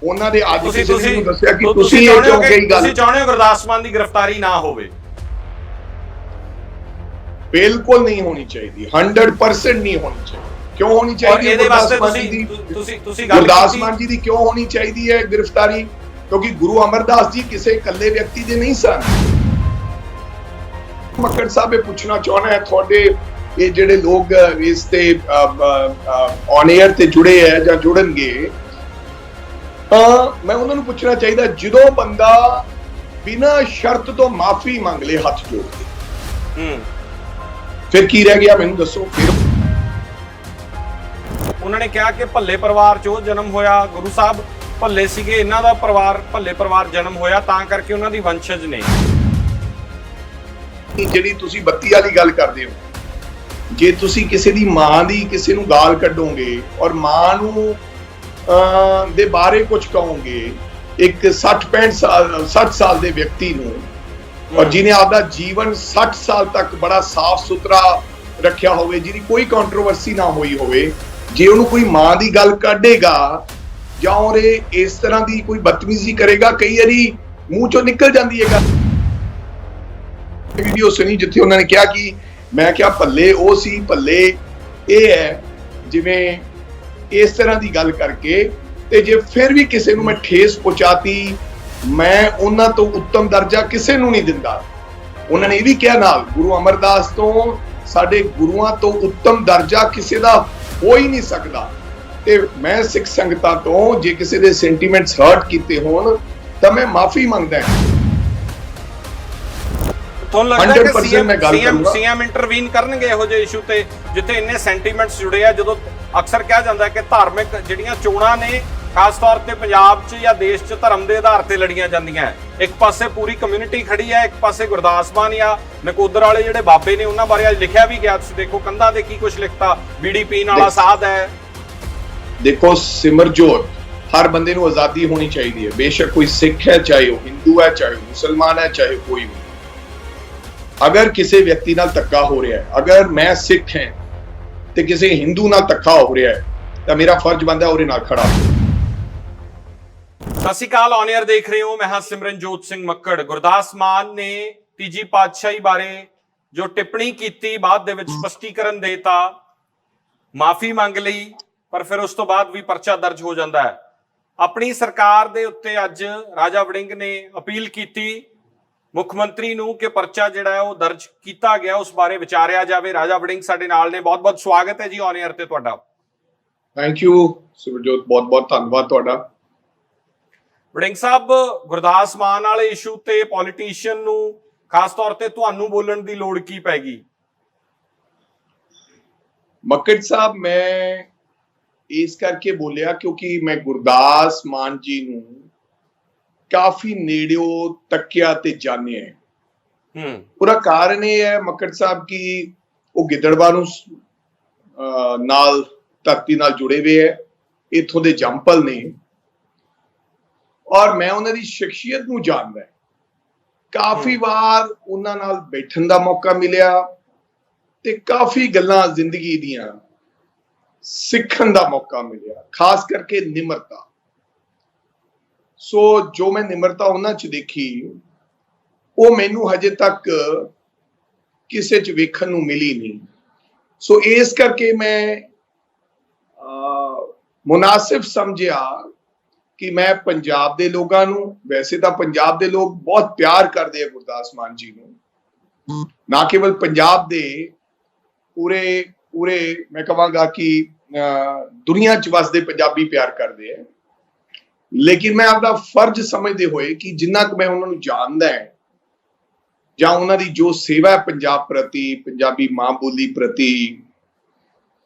ਉਹਨਾਂ ਦੇ ਅੱਜ ਤੁਸੀਂ ਕਿਸੇ ਨੇ ਮੈਨੂੰ ਦੱਸਿਆ ਕਿ ਤੁਸੀਂ ਤੁਸੀਂ ਇਹ ਕਿਉਂ ਕਹੀ ਗੱਲ। ਤੁਸੀਂ ਚਾਹੁੰਦੇ ਹੋ ਗੁਰਦਾਸ ਮਾਨ ਦੀ ਗ੍ਰਿਫਤਾਰੀ ਨਾ ਹੋਵੇ? ਬਿਲਕੁਲ ਨਹੀਂ ਹੋਣੀ ਚਾਹੀਦੀ, 100% ਨਹੀਂ ਹੋਣੀ ਚਾਹੀਦੀ। ਕਿਉਂ ਹੋਣੀ ਚਾਹੀਦੀ? ਇਹਦੇ ਵਾਸਤੇ ਤੁਸੀਂ ਗੁਰਦਾਸ ਮਾਨ ਜੀ ਦੀ ਕਿਉਂ ਹੋਣੀ ਚਾਹੀਦੀ ਹੈ ਗ੍ਰਿਫਤਾਰੀ? ਕਿਉਂਕਿ ਗੁਰੂ ਅਮਰਦਾਸ ਜੀ ਕਿਸੇ ਇਕੱਲੇ ਵਿਅਕਤੀ ਦੇ ਨਹੀਂ ਸਨ। ਮੱਕੜ ਸਾਹਿਬ ਇਹ ਪੁੱਛਣਾ ਚਾਹੁੰਦਾ ਹੈ, ਤੁਹਾਡੇ ਇਹ ਜਿਹੜੇ ਲੋਕ ਇਸ ਤੇ ਔਨ 에ਅਰ ਤੇ ਜੁੜੇ ਹੈ ਜਾਂ ਜੁੜਨਗੇ, ਮੈਂ ਉਹਨਾਂ ਨੂੰ ਪੁੱਛਣਾ ਚਾਹੀਦਾ, ਜਦੋਂ ਬੰਦਾ ਬਿਨਾਂ ਸ਼ਰਤ ਤੋਂ ਮਾਫੀ ਮੰਗ ਲੇ ਹੱਥ ਜੋੜ ਕੇ, ਫਿਰ ਕੀ ਰਹਿ ਗਿਆ ਮੈਨੂੰ ਦੱਸੋ। ਫਿਰ ਉਹਨਾਂ ਨੇ ਕਿਹਾ ਕਿ ਭੱਲੇ ਪਰਿਵਾਰ ਚੋਂ ਜਨਮ ਹੋਇਆ, ਗੁਰੂ ਸਾਹਿਬ ਭੱਲੇ ਸੀਗੇ, ਇਹਨਾਂ ਦਾ ਪਰਿਵਾਰ ਭੱਲੇ ਪਰਿਵਾਰ ਜਨਮ ਹੋਇਆ, ਤਾਂ ਕਰਕੇ ਉਹਨਾਂ ਦੀ ਵੰਸ਼ਜ ਨੇ। ਜਿਹੜੀ ਤੁਸੀਂ ਬੱਤੀ ਵਾਲੀ ਗੱਲ ਕਰਦੇ ਹੋ, ਜੇ ਤੁਸੀਂ ਕਿਸੇ ਦੀ ਮਾਂ ਦੀ ਕਿਸੇ ਨੂੰ ਗਾਲ ਕੱਢੋਗੇ ਔਰ ਮਾਂ ਨੂੰ ਦੇ ਬਾਰੇ ਕੁਝ ਕਹੋਗੇ, ਇੱਕ 60 ਸਾਲ ਦੇ ਵਿਅਕਤੀ ਨੂੰ, ਔਰ ਜਿਹਨੇ ਆਪਦਾ ਜੀਵਨ 60 ਸਾਲ ਤੱਕ ਬੜਾ ਸਾਫ਼ ਸੁਥਰਾ ਰੱਖਿਆ ਹੋਵੇ, ਜਿਹਦੀ ਕੋਈ ਕੰਟਰੋਵਰਸੀ ਨਾ ਹੋਈ ਹੋਵੇ, ਜੇ ਉਹਨੂੰ ਕੋਈ ਮਾਂ ਦੀ ਗੱਲ ਕੱਢੇਗਾ ਜਾਂ ਉਹਦੇ ਇਸ ਤਰ੍ਹਾਂ ਦੀ ਕੋਈ ਬਦਤਮੀਜ਼ੀ ਕਰੇਗਾ, ਕਈ ਵਾਰੀ ਮੂੰਹ ਚੋਂ ਨਿਕਲ ਜਾਂਦੀ ਹੈ ਗੱਲ। ਵੀਡੀਓ ਸੁਣੀ ਜਿੱਥੇ ਉਹਨਾਂ ਨੇ ਕਿਹਾ ਕਿ ਮੈਂ ਕਿਹਾ ਭੱਲੇ ਉਹ ਸੀ, ਭੱਲੇ ਇਹ ਹੈ, ਜਿਵੇਂ ਇਸ ਤਰ੍ਹਾਂ ਦੀ ਗੱਲ ਕਰਕੇ, ਤੇ ਜੇ ਫਿਰ ਵੀ ਕਿਸੇ ਨੂੰ ਮੈਂ ਠੇਸ ਪਹੁੰਚਾਤੀ, ਮੈਂ ਉਹਨਾਂ ਤੋਂ ਉੱਤਮ ਦਰਜਾ ਕਿਸੇ ਨੂੰ ਨਹੀਂ ਦਿੰਦਾ। ਉਹਨਾਂ ਨੇ ਇਹ ਵੀ ਕਿਹਾ ਨਾਲ, ਗੁਰੂ ਅਮਰਦਾਸ ਤੋਂ, ਸਾਡੇ ਗੁਰੂਆਂ ਤੋਂ ਉੱਤਮ ਦਰਜਾ ਕਿਸੇ ਦਾ ਹੋ ਹੀ ਨਹੀਂ ਸਕਦਾ। ਤੇ ਮੈਂ ਸਿੱਖ ਸੰਗਤਾਂ ਤੋਂ ਜੇ ਕਿਸੇ ਦੇ ਸੈਂਟੀਮੈਂਟਸ ਹਰਟ ਕੀਤੇ ਹੋਣ ਤਾਂ ਮੈਂ ਮਾਫੀ ਮੰਗਦਾ ਹਾਂ। ਤੁਹਾਨੂੰ ਲੱਗਦਾ ਹੈ ਕਿ ਸੀਐਮ ਇੰਟਰਵੀਨ ਕਰਨਗੇ ਇਹੋ ਜਿਹੇ ਇਸ਼ੂ ਤੇ ਜਿੱਥੇ ਇੰਨੇ ਸੈਂਟੀਮੈਂਟਸ ਜੁੜੇ ਆ? ਜਦੋਂ ਅਕਸਰ ਕਿਹਾ ਜਾਂਦਾ ਹੈ ਕਿ ਧਾਰਮਿਕ ਜਿਹੜੀਆਂ ਚੋਣਾਂ ਨੇ ਖਾਸ ਤੌਰ ਤੇ ਪੰਜਾਬ 'ਚ ਜਾਂ ਦੇਸ਼ 'ਚ ਧਰਮ ਦੇ ਆਧਾਰ ਤੇ ਲੜੀਆਂ ਜਾਂਦੀਆਂ। ਇੱਕ ਪਾਸੇ ਪੂਰੀ ਕਮਿਊਨਿਟੀ ਖੜੀ ਹੈ, ਇੱਕ ਪਾਸੇ ਗੁਰਦਾਸ ਮਾਨ ਜਾਂ ਨਕੋਦਰ ਵਾਲੇ ਜਿਹੜੇ ਬਾਬੇ ਨੇ ਉਹਨਾਂ ਬਾਰੇ ਅੱਜ ਲਿਖਿਆ ਵੀ ਗਿਆ। ਤੁਸੀਂ ਦੇਖੋ ਕੰਧਾਂ ਤੇ ਕੀ ਕੁਝ ਲਿਖਤਾ, ਬੀੜੀ ਪੀਣ ਵਾਲਾ ਸਾਧ ਹੈ। ਦੇਖੋ ਸਿਮਰਜੋਤ, ਹਰ ਬੰਦੇ ਨੂੰ ਆਜ਼ਾਦੀ ਹੋਣੀ ਚਾਹੀਦੀ ਹੈ, ਬੇਸ਼ੱਕ ਕੋਈ ਸਿੱਖ ਹੈ, ਚਾਹੇ ਉਹ ਹਿੰਦੂ ਹੈ, ਚਾਹੇ ਉਹ ਮੁਸਲਮਾਨ ਹੈ, ਚਾਹੇ ਕੋਈ ਵੀ। ਅਗਰ ਕਿਸੇ ਵਿਅਕਤੀ ਨਾਲ ਧੱਕਾ ਹੋ ਰਿਹਾ ਹੈ, ਅਗਰ ਮੈਂ ਸਿੱਖ ਹਾਂ ਤੇ ਕਿਸੇ ਹਿੰਦੂ ਨਾਲ ਧੱਕਾ ਹੋ ਰਿਹਾ ਹੈ, ਤਾਂ ਮੇਰਾ ਫਰਜ਼ ਬਣਦਾ ਉਹਦੇ ਨਾਲ ਖੜਾ। ਸਤਿ ਸ਼੍ਰੀ ਅਕਾਲ, ਔਨ 에ਅਰ ਦੇਖ ਰਹੇ ਹੋ, ਮੈਂ ਹਾਂ ਸਿਮਰਨਜੋਤ ਸਿੰਘ ਮੱਕੜ। ਗੁਰਦਾਸ ਮਾਨ ਨੇ ਤੀਜੀ ਪਾਤਸ਼ਾਹੀ ਬਾਰੇ ਜੋ ਟਿੱਪਣੀ ਕੀਤੀ, ਬਾਅਦ ਦੇ ਵਿੱਚ ਸਪਸ਼ਟੀਕਰਨ ਦੇਤਾ, ਮਾਫੀ ਮੰਗ ਲਈ, ਪਰ ਫਿਰ ਉਸ ਤੋਂ ਬਾਅਦ ਵੀ ਪਰਚਾ ਦਰਜ ਹੋ ਜਾਂਦਾ ਹੈ। ਆਪਣੀ ਸਰਕਾਰ ਦੇ ਉੱਤੇ ਅੱਜ ਰਾਜਾ ਵੜਿੰਗ ਨੇ ਅਪੀਲ ਕੀਤੀ ਮੁੱਖ ਮੰਤਰੀ ਨੂੰ ਕਿ ਪਰਚਾ ਜਿਹੜਾ ਹੈ ਉਹ ਦਰਜ ਕੀਤਾ ਗਿਆ, ਉਸ ਬਾਰੇ ਵਿਚਾਰਿਆ ਜਾਵੇ। ਰਾਜਾ ਵੜਿੰਗ ਸਾਡੇ ਨਾਲ ਨੇ, ਬਹੁਤ ਬਹੁਤ ਸਵਾਗਤ ਹੈ ਜੀ ਔਨ 에ਅਰ ਤੇ ਤੁਹਾਡਾ। ਥੈਂਕ ਯੂ ਸਿਮਰਜੋਤ, ਬਹੁਤ ਬਹੁਤ ਧੰਨਵਾਦ ਤੁਹਾਡਾ। ਵੜਿੰਗ ਸਾਹਿਬ, ਗੁਰਦਾਸ ਮਾਨ ਵਾਲੇ ਇਸ਼ੂ ਤੇ ਪੋਲੀਟੀਸ਼ੀਅਨ ਨੂੰ ਖਾਸ ਤੌਰ ਤੇ ਤੁਹਾਨੂੰ ਬੋਲਣ ਦੀ ਲੋੜ ਕੀ ਪੈ ਗਈ? ਮੱਕੜ ਸਾਹਿਬ, ਮੈਂ ਇਸ ਕਰਕੇ ਬੋਲਿਆ ਕਿਉਂਕਿ ਮੈਂ ਗੁਰਦਾਸ ਮਾਨ ਜੀ ਨੂੰ ਕਾਫੀ ਨੇੜਿਓਂ ਤੱਕਿਆ ਤੇ ਜਾਣਿਆ। ਪੂਰਾ ਕਾਰਨ ਇਹ ਹੈ ਮੱਕੜ ਸਾਹਿਬ ਕਿ ਉਹ ਗਿੱਦੜਬਾਹ ਨੂੰ ਨਾਲ ਧਰਤੀ ਨਾਲ ਜੁੜੇ ਹੋਏ ਹੈ, ਇੱਥੋਂ ਦੇ ਜੰਪਲ ਨੇ, ਔਰ ਮੈਂ ਉਹਨਾਂ ਦੀ ਸ਼ਖਸੀਅਤ ਨੂੰ ਜਾਣਦਾ। ਕਾਫੀ ਵਾਰ ਉਹਨਾਂ ਨਾਲ ਬੈਠਣ ਦਾ ਮੌਕਾ ਮਿਲਿਆ ਤੇ ਕਾਫੀ ਗੱਲਾਂ ਜ਼ਿੰਦਗੀ ਦੀਆਂ ਸਿੱਖਣ ਦਾ ਮੌਕਾ ਮਿਲਿਆ, ਖਾਸ ਕਰਕੇ ਨਿਮਰਤਾ। ਸੋ ਜੋ ਮੈਂ ਨਿਮਰਤਾ ਉਹਨਾਂ 'ਚ ਦੇਖੀ, ਉਹ ਮੈਨੂੰ ਹਜੇ ਤੱਕ ਕਿਸੇ 'ਚ ਵੇਖਣ ਨੂੰ ਮਿਲੀ ਨਹੀਂ। ਸੋ ਇਸ ਕਰਕੇ ਮੈਂ ਮੁਨਾਸਿਬ ਸਮਝਿਆ ਕਿ ਮੈਂ ਪੰਜਾਬ ਦੇ ਲੋਕਾਂ ਨੂੰ, ਵੈਸੇ ਤਾਂ ਪੰਜਾਬ ਦੇ ਲੋਕ ਬਹੁਤ ਪਿਆਰ ਕਰਦੇ ਆ ਗੁਰਦਾਸ ਮਾਨ ਜੀ ਨੂੰ, ਨਾ ਕੇਵਲ ਪੰਜਾਬ ਦੇ, ਪੂਰੇ ਮੈਂ ਕਹਾਂਗਾ ਕਿ ਦੁਨੀਆ 'ਚ ਵਸਦੇ ਪੰਜਾਬੀ ਪਿਆਰ ਕਰਦੇ ਆ। ਲੇਕਿਨ ਮੈਂ ਆਪਦਾ ਫਰਜ਼ ਸਮਝਦੇ ਹੋਏ ਕਿ ਜਿੰਨਾ ਕੁ ਮੈਂ ਉਹਨਾਂ ਨੂੰ ਜਾਣਦਾ ਹੈ ਜਾਂ ਉਹਨਾਂ ਦੀ ਜੋ ਸੇਵਾ ਹੈ ਪੰਜਾਬ ਪ੍ਰਤੀ, ਪੰਜਾਬੀ ਮਾਂ ਬੋਲੀ ਪ੍ਰਤੀ,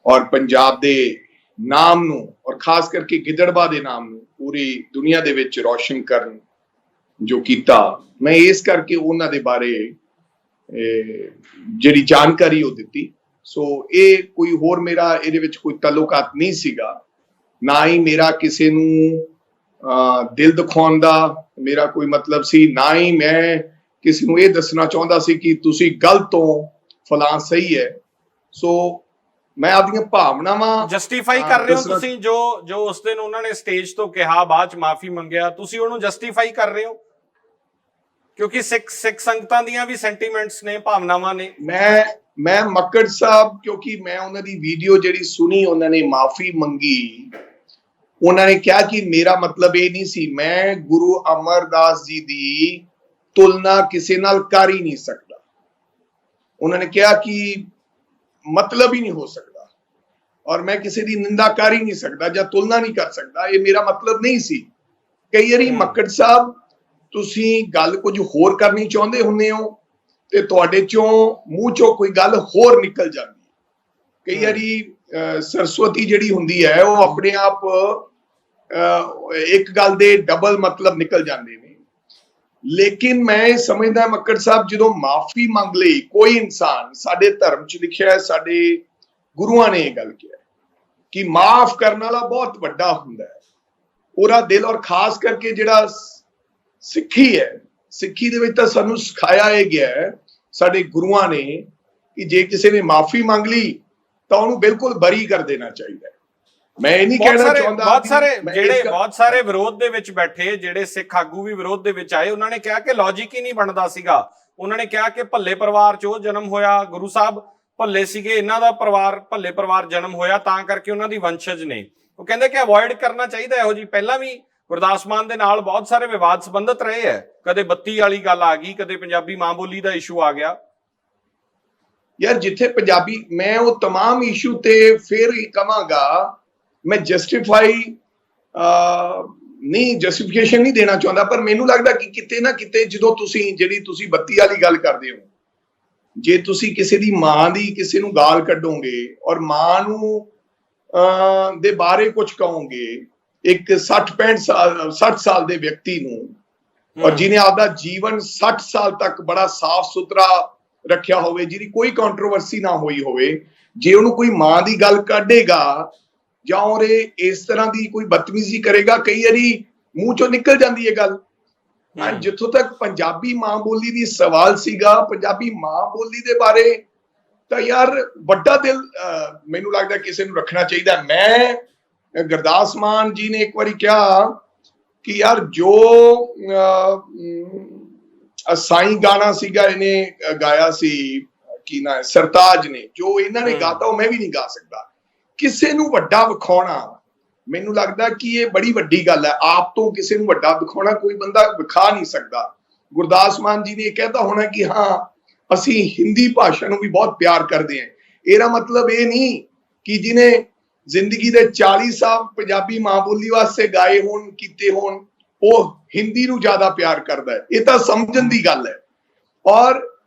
ਔਰ ਪੰਜਾਬ ਦੇ ਨਾਮ ਨੂੰ, ਔਰ ਖਾਸ ਕਰਕੇ ਗਿੱਦੜਬਾਹ ਦੇ ਨਾਮ ਨੂੰ ਪੂਰੀ ਦੁਨੀਆ ਦੇ ਵਿੱਚ ਰੌਸ਼ਨ ਕਰਨ ਜੋ ਕੀਤਾ, ਮੈਂ ਇਸ ਕਰਕੇ ਉਹਨਾਂ ਦੇ ਬਾਰੇ ਜਿਹੜੀ ਜਾਣਕਾਰੀ ਉਹ ਦਿੱਤੀ। ਸੋ ਇਹ ਕੋਈ ਹੋਰ ਮੇਰਾ ਇਹਦੇ ਵਿੱਚ ਕੋਈ ਤਾਲੁਕਾਤ ਨਹੀਂ ਸੀਗਾ, ਨਾ ਹੀ ਮੇਰਾ ਕਿਸੇ ਨੂੰ ਦਿਲ ਦਿਖਾਉਣ ਦਾ ਮੇਰਾ ਕੋਈ ਮਤਲਬ ਸੀ, ਨਾ ਹੀ ਮੈਂ ਕਿਸੇ ਨੂੰ ਇਹ ਦੱਸਣਾ ਚਾਹੁੰਦਾ ਸੀ ਕਿ ਤੁਸੀਂ ਗਲਤ ਹੋ, ਫਲਾਂ ਸਹੀ ਹੈ। ਸੋ ਮੈਂ ਆਪਣੀਆਂ ਭਾਵਨਾਵਾਂ ਜਸਟੀਫਾਈ ਕਰ ਰਹੇ ਹੋ ਤੁਸੀਂ ਜੋ ਉਸ ਦਿਨ ਉਹਨਾਂ ਨੇ ਸਟੇਜ ਤੋਂ ਕਿਹਾ, ਬਾਅਦ ਚ ਮਾਫੀ ਮੰਗਿਆ, ਤੁਸੀਂ ਉਹਨੂੰ ਜਸਟੀਫਾਈ ਕਰ ਰਹੇ ਹੋ? ਕਿਉਂਕਿ ਸਿੱਖ ਸੰਗਤਾਂ ਦੀਆਂ ਵੀ ਸੈਂਟੀਮੈਂਟਸ ਨੇ, ਭਾਵਨਾਵਾਂ ਨੇ। ਮੈਂ ਮੱਕੜ ਸਾਹਿਬ, ਕਿਉਂਕਿ ਮੈਂ ਉਹਨਾਂ ਦੀ ਵੀਡੀਓ ਜਿਹੜੀ ਸੁਣੀ, ਉਹਨਾਂ ਨੇ ਮਾਫੀ ਮੰਗੀ, ਉਹਨਾਂ ਨੇ ਕਿਹਾ ਕਿ ਮੇਰਾ ਮਤਲਬ ਇਹ ਨਹੀਂ ਸੀ, ਮੈਂ ਗੁਰੂ ਅਮਰਦਾਸ ਜੀ ਦੀ ਤੁਲਨਾ ਕਿਸੇ ਨਾਲ ਕਰ ਹੀ ਨਹੀਂ ਸਕਦਾ। ਉਹਨਾਂ ਨੇ ਕਿਹਾ ਕਿ ਮਤਲਬ ਹੀ ਨਹੀਂ ਹੋ ਸਕਦਾ, ਔਰ ਮੈਂ ਕਿਸੇ ਦੀ ਨਿੰਦਾ ਕਰ ਹੀ ਨਹੀਂ ਸਕਦਾ ਜਾਂ ਤੁਲਨਾ ਨਹੀਂ ਕਰ ਸਕਦਾ, ਇਹ ਮੇਰਾ ਮਤਲਬ ਨਹੀਂ ਸੀ। ਕਈ ਵਾਰੀ ਮੱਕੜ ਸਾਹਿਬ ਤੁਸੀਂ ਗੱਲ ਕੁਝ ਹੋਰ ਕਰਨੀ ਚਾਹੁੰਦੇ ਹੁੰਦੇ ਹੋ ਤੇ ਤੁਹਾਡੇ ਚੋਂ ਮੂੰਹ ਚੋਂ ਕੋਈ ਗੱਲ ਹੋਰ ਨਿਕਲ ਜਾਂਦੀ। ਕਈ ਵਾਰੀ ਸਰਸਵਤੀ ਜਿਹੜੀ ਹੁੰਦੀ ਹੈ ਉਹ ਆਪਣੇ ਆਪ ਇੱਕ ਗੱਲ ਦੇ ਡਬਲ ਮਤਲਬ ਨਿਕਲ ਜਾਂਦੇ ਨੇ। ਲੇਕਿਨ ਮੈਂ ਸਮਝਦਾ ਮੱਕੜ ਸਾਹਿਬ, ਜਦੋਂ ਮਾਫੀ ਮੰਗ ਲਈ ਕੋਈ ਇਨਸਾਨ, ਸਾਡੇ ਧਰਮ 'ਚ ਲਿਖਿਆ ਹੈ, ਸਾਡੇ ਗੁਰੂਆਂ ਨੇ ਇਹ ਗੱਲ ਕਿਹਾ ਕਿ ਮਾਫ ਕਰਨ ਵਾਲਾ ਬਹੁਤ ਵੱਡਾ ਹੁੰਦਾ ਹੈ, ਉਹਦਾ ਦਿਲ। ਔਰ ਖਾਸ ਕਰਕੇ ਜਿਹੜਾ ਸਿੱਖੀ ਹੈ, ਸਿੱਖੀ ਦੇ ਵਿੱਚ ਤਾਂ ਸਾਨੂੰ ਸਿਖਾਇਆ ਇਹ ਗਿਆ ਹੈ ਸਾਡੇ ਗੁਰੂਆਂ ਨੇ ਕਿ ਜੇ ਕਿਸੇ ਨੇ ਮਾਫੀ ਮੰਗ ਲਈ ਤਾਂ ਉਹਨੂੰ ਬਿਲਕੁਲ ਬਰੀ ਕਰ ਦੇਣਾ ਚਾਹੀਦਾ ਹੈ। ਮੈਂ ਇਹ ਨਹੀਂ ਕਹਿਣਾ ਚਾਹੁੰਦਾ, ਬਹੁਤ ਸਾਰੇ ਵਿਰੋਧ ਦੇ ਵਿੱਚ ਬੈਠੇ ਜਿਹੜੇ ਸਿੱਖ ਆਗੂ ਵੀ ਵਿਰੋਧ ਦੇ ਵਿੱਚ ਆਏ, ਉਹਨਾਂ ਨੇ ਕਿਹਾ ਕਿ ਲੌਜੀਕ ਹੀ ਨਹੀਂ ਬਣਦਾ ਸੀਗਾ। ਉਹਨਾਂ ਨੇ ਕਿਹਾ ਕਿ ਭੱਲੇ ਪਰਿਵਾਰ ਚੋਂ ਜਨਮ ਹੋਇਆ, ਗੁਰੂ ਸਾਹਿਬ ਭੱਲੇ ਸੀਗੇ, ਇਹਨਾਂ ਦਾ ਪਰਿਵਾਰ ਭੱਲੇ ਪਰਿਵਾਰ ਜਨਮ ਹੋਇਆ, ਤਾਂ ਕਰਕੇ ਉਹਨਾਂ ਦੀ ਵੰਸ਼ਜ ਨੇ। ਉਹ ਕਹਿੰਦੇ ਕਿ ਅਵੋਇਡ ਕਰਨਾ ਚਾਹੀਦਾ ਇਹੋ ਜੀ। ਪਹਿਲਾਂ ਵੀ ਗੁਰਦਾਸ ਮਾਨ ਦੇ ਨਾਲ ਬਹੁਤ ਸਾਰੇ ਵਿਵਾਦ ਸੰਬੰਧਿਤ ਰਹੇ ਹੈ, ਕਦੇ ਬੱਤੀ ਵਾਲੀ ਗੱਲ ਆ ਗਈ, ਕਦੇ ਪੰਜਾਬੀ ਮਾਂ ਬੋਲੀ ਦਾ ਇਸ਼ੂ ਆ ਗਿਆ। ਯਾਰ ਜਿੱਥੇ ਪੰਜਾਬੀ, ਮੈਂ ਉਹ तमाम ਇਸ਼ੂ ਤੇ ਫਿਰ ਹੀ ਕਵਾਂਗਾ, ਮੈਂ ਜਸਟੀਫਾਈ ਨਹੀਂ, ਜਸਟੀਫਿਕੇਸ਼ਨ ਨਹੀਂ ਦੇਣਾ ਚਾਹੁੰਦਾ, ਪਰ ਮੈਨੂੰ ਲੱਗਦਾ ਕਿ ਕਿਤੇ ਨਾ ਕਿਤੇ ਜਦੋਂ ਤੁਸੀਂ ਬੱਤੀ ਵਾਲੀ ਗੱਲ ਕਰਦੇ ਹੋ, ਜੇ ਤੁਸੀਂ ਕਿਸੇ ਦੀ ਮਾਂ ਦੀ ਕਿਸੇ ਨੂੰ ਗਾਲ ਕੱਢੋਗੇ ਔਰ ਮਾਂ ਨੂੰ ਦੇ ਬਾਰੇ ਕੁਝ ਕਹੋਗੇ, ਇੱਕ 60 ਸਾਲ ਦੇ ਵਿਅਕਤੀ ਨੂੰ, ਔਰ ਜਿਹਨੇ ਆਪਦਾ ਜੀਵਨ 60 ਸਾਲ ਤੱਕ ਬੜਾ ਸਾਫ਼ ਸੁਥਰਾ ਰੱਖਿਆ ਹੋਵੇ, ਜਿਹਦੀ ਕੋਈ ਕੰਟਰੋਵਰਸੀ ਨਾ ਹੋਈ ਹੋਵੇ, ਜੇ ਉਹਨੂੰ ਕੋਈ ਮਾਂ ਦੀ ਗੱਲ ਕੱਢੇਗਾ ਜਾਂ ਉਹਦੇ ਇਸ ਤਰ੍ਹਾਂ ਦੀ ਕੋਈ ਬਦਤਮੀਜ਼ੀ ਕਰੇਗਾ, ਕਈ ਵਾਰੀ ਮੂੰਹ ਚੋਂ ਨਿਕਲ ਜਾਂਦੀ ਹੈ ਗੱਲ। ਜਿੱਥੋਂ ਤੱਕ ਪੰਜਾਬੀ ਮਾਂ ਬੋਲੀ ਦੀ ਸਵਾਲ ਸੀਗਾ, ਪੰਜਾਬੀ ਮਾਂ ਬੋਲੀ ਦੇ ਬਾਰੇ ਤਾਂ ਯਾਰ ਵੱਡਾ ਦਿਲ ਮੈਨੂੰ ਲੱਗਦਾ ਕਿਸੇ ਨੂੰ ਰੱਖਣਾ ਚਾਹੀਦਾ। ਮੈਂ ਗੁਰਦਾਸ ਮਾਨ ਜੀ ਨੇ ਇੱਕ ਵਾਰੀ ਕਿਹਾ ਕਿ ਯਾਰ ਜੋ ਸਾਈਂ ਗਾਣਾ ਸੀਗਾ, ਇਹਨੇ ਗਾਇਆ ਸੀ, ਕੀ ਨਾ ਸਰਤਾਜ ਨੇ, ਜੋ ਇਹਨਾਂ ਨੇ ਗਾਤਾ ਉਹ ਮੈਂ ਵੀ ਨਹੀਂ ਗਾ ਸਕਦਾ। ਕਿਸੇ ਨੂੰ ਵੱਡਾ ਵਿਖਾਉਣਾ, ਮੈਨੂੰ ਲੱਗਦਾ ਕਿ ਇਹ ਬੜੀ ਵੱਡੀ ਗੱਲ ਹੈ। ਆਪ ਤੋਂ ਕਿਸੇ ਨੂੰ ਵੱਡਾ ਵਿਖਾਉਣਾ ਕੋਈ ਬੰਦਾ ਵਿਖਾ ਨਹੀਂ ਸਕਦਾ। ਗੁਰਦਾਸ ਮਾਨ ਜੀ ਨੇ ਇਹ ਕਹਿਤਾ ਹੋਣਾ ਕਿ ਹਾਂ ਅਸੀਂ ਹਿੰਦੀ ਭਾਸ਼ਾ ਨੂੰ ਵੀ ਬਹੁਤ ਪਿਆਰ ਕਰਦੇ ਹਾਂ। ਇਹਦਾ ਮਤਲਬ ਇਹ ਨਹੀਂ ਕਿ ਜਿਹਨੇ ਜ਼ਿੰਦਗੀ ਦੇ 40 ਸਾਲ ਪੰਜਾਬੀ ਮਾਂ ਬੋਲੀ ਵਾਸਤੇ ਗਾਏ ਹੋਣ, ਕੀਤੇ ਹੋਣ, ਉਹ ਹਿੰਦੀ ਨੂੰ ਜ਼ਿਆਦਾ ਪਿਆਰ ਕਰਦਾ ਹੈ। ਇਹ ਤਾਂ ਸਮਝਣ ਦੀ ਗੱਲ ਹੈ। ਔਰ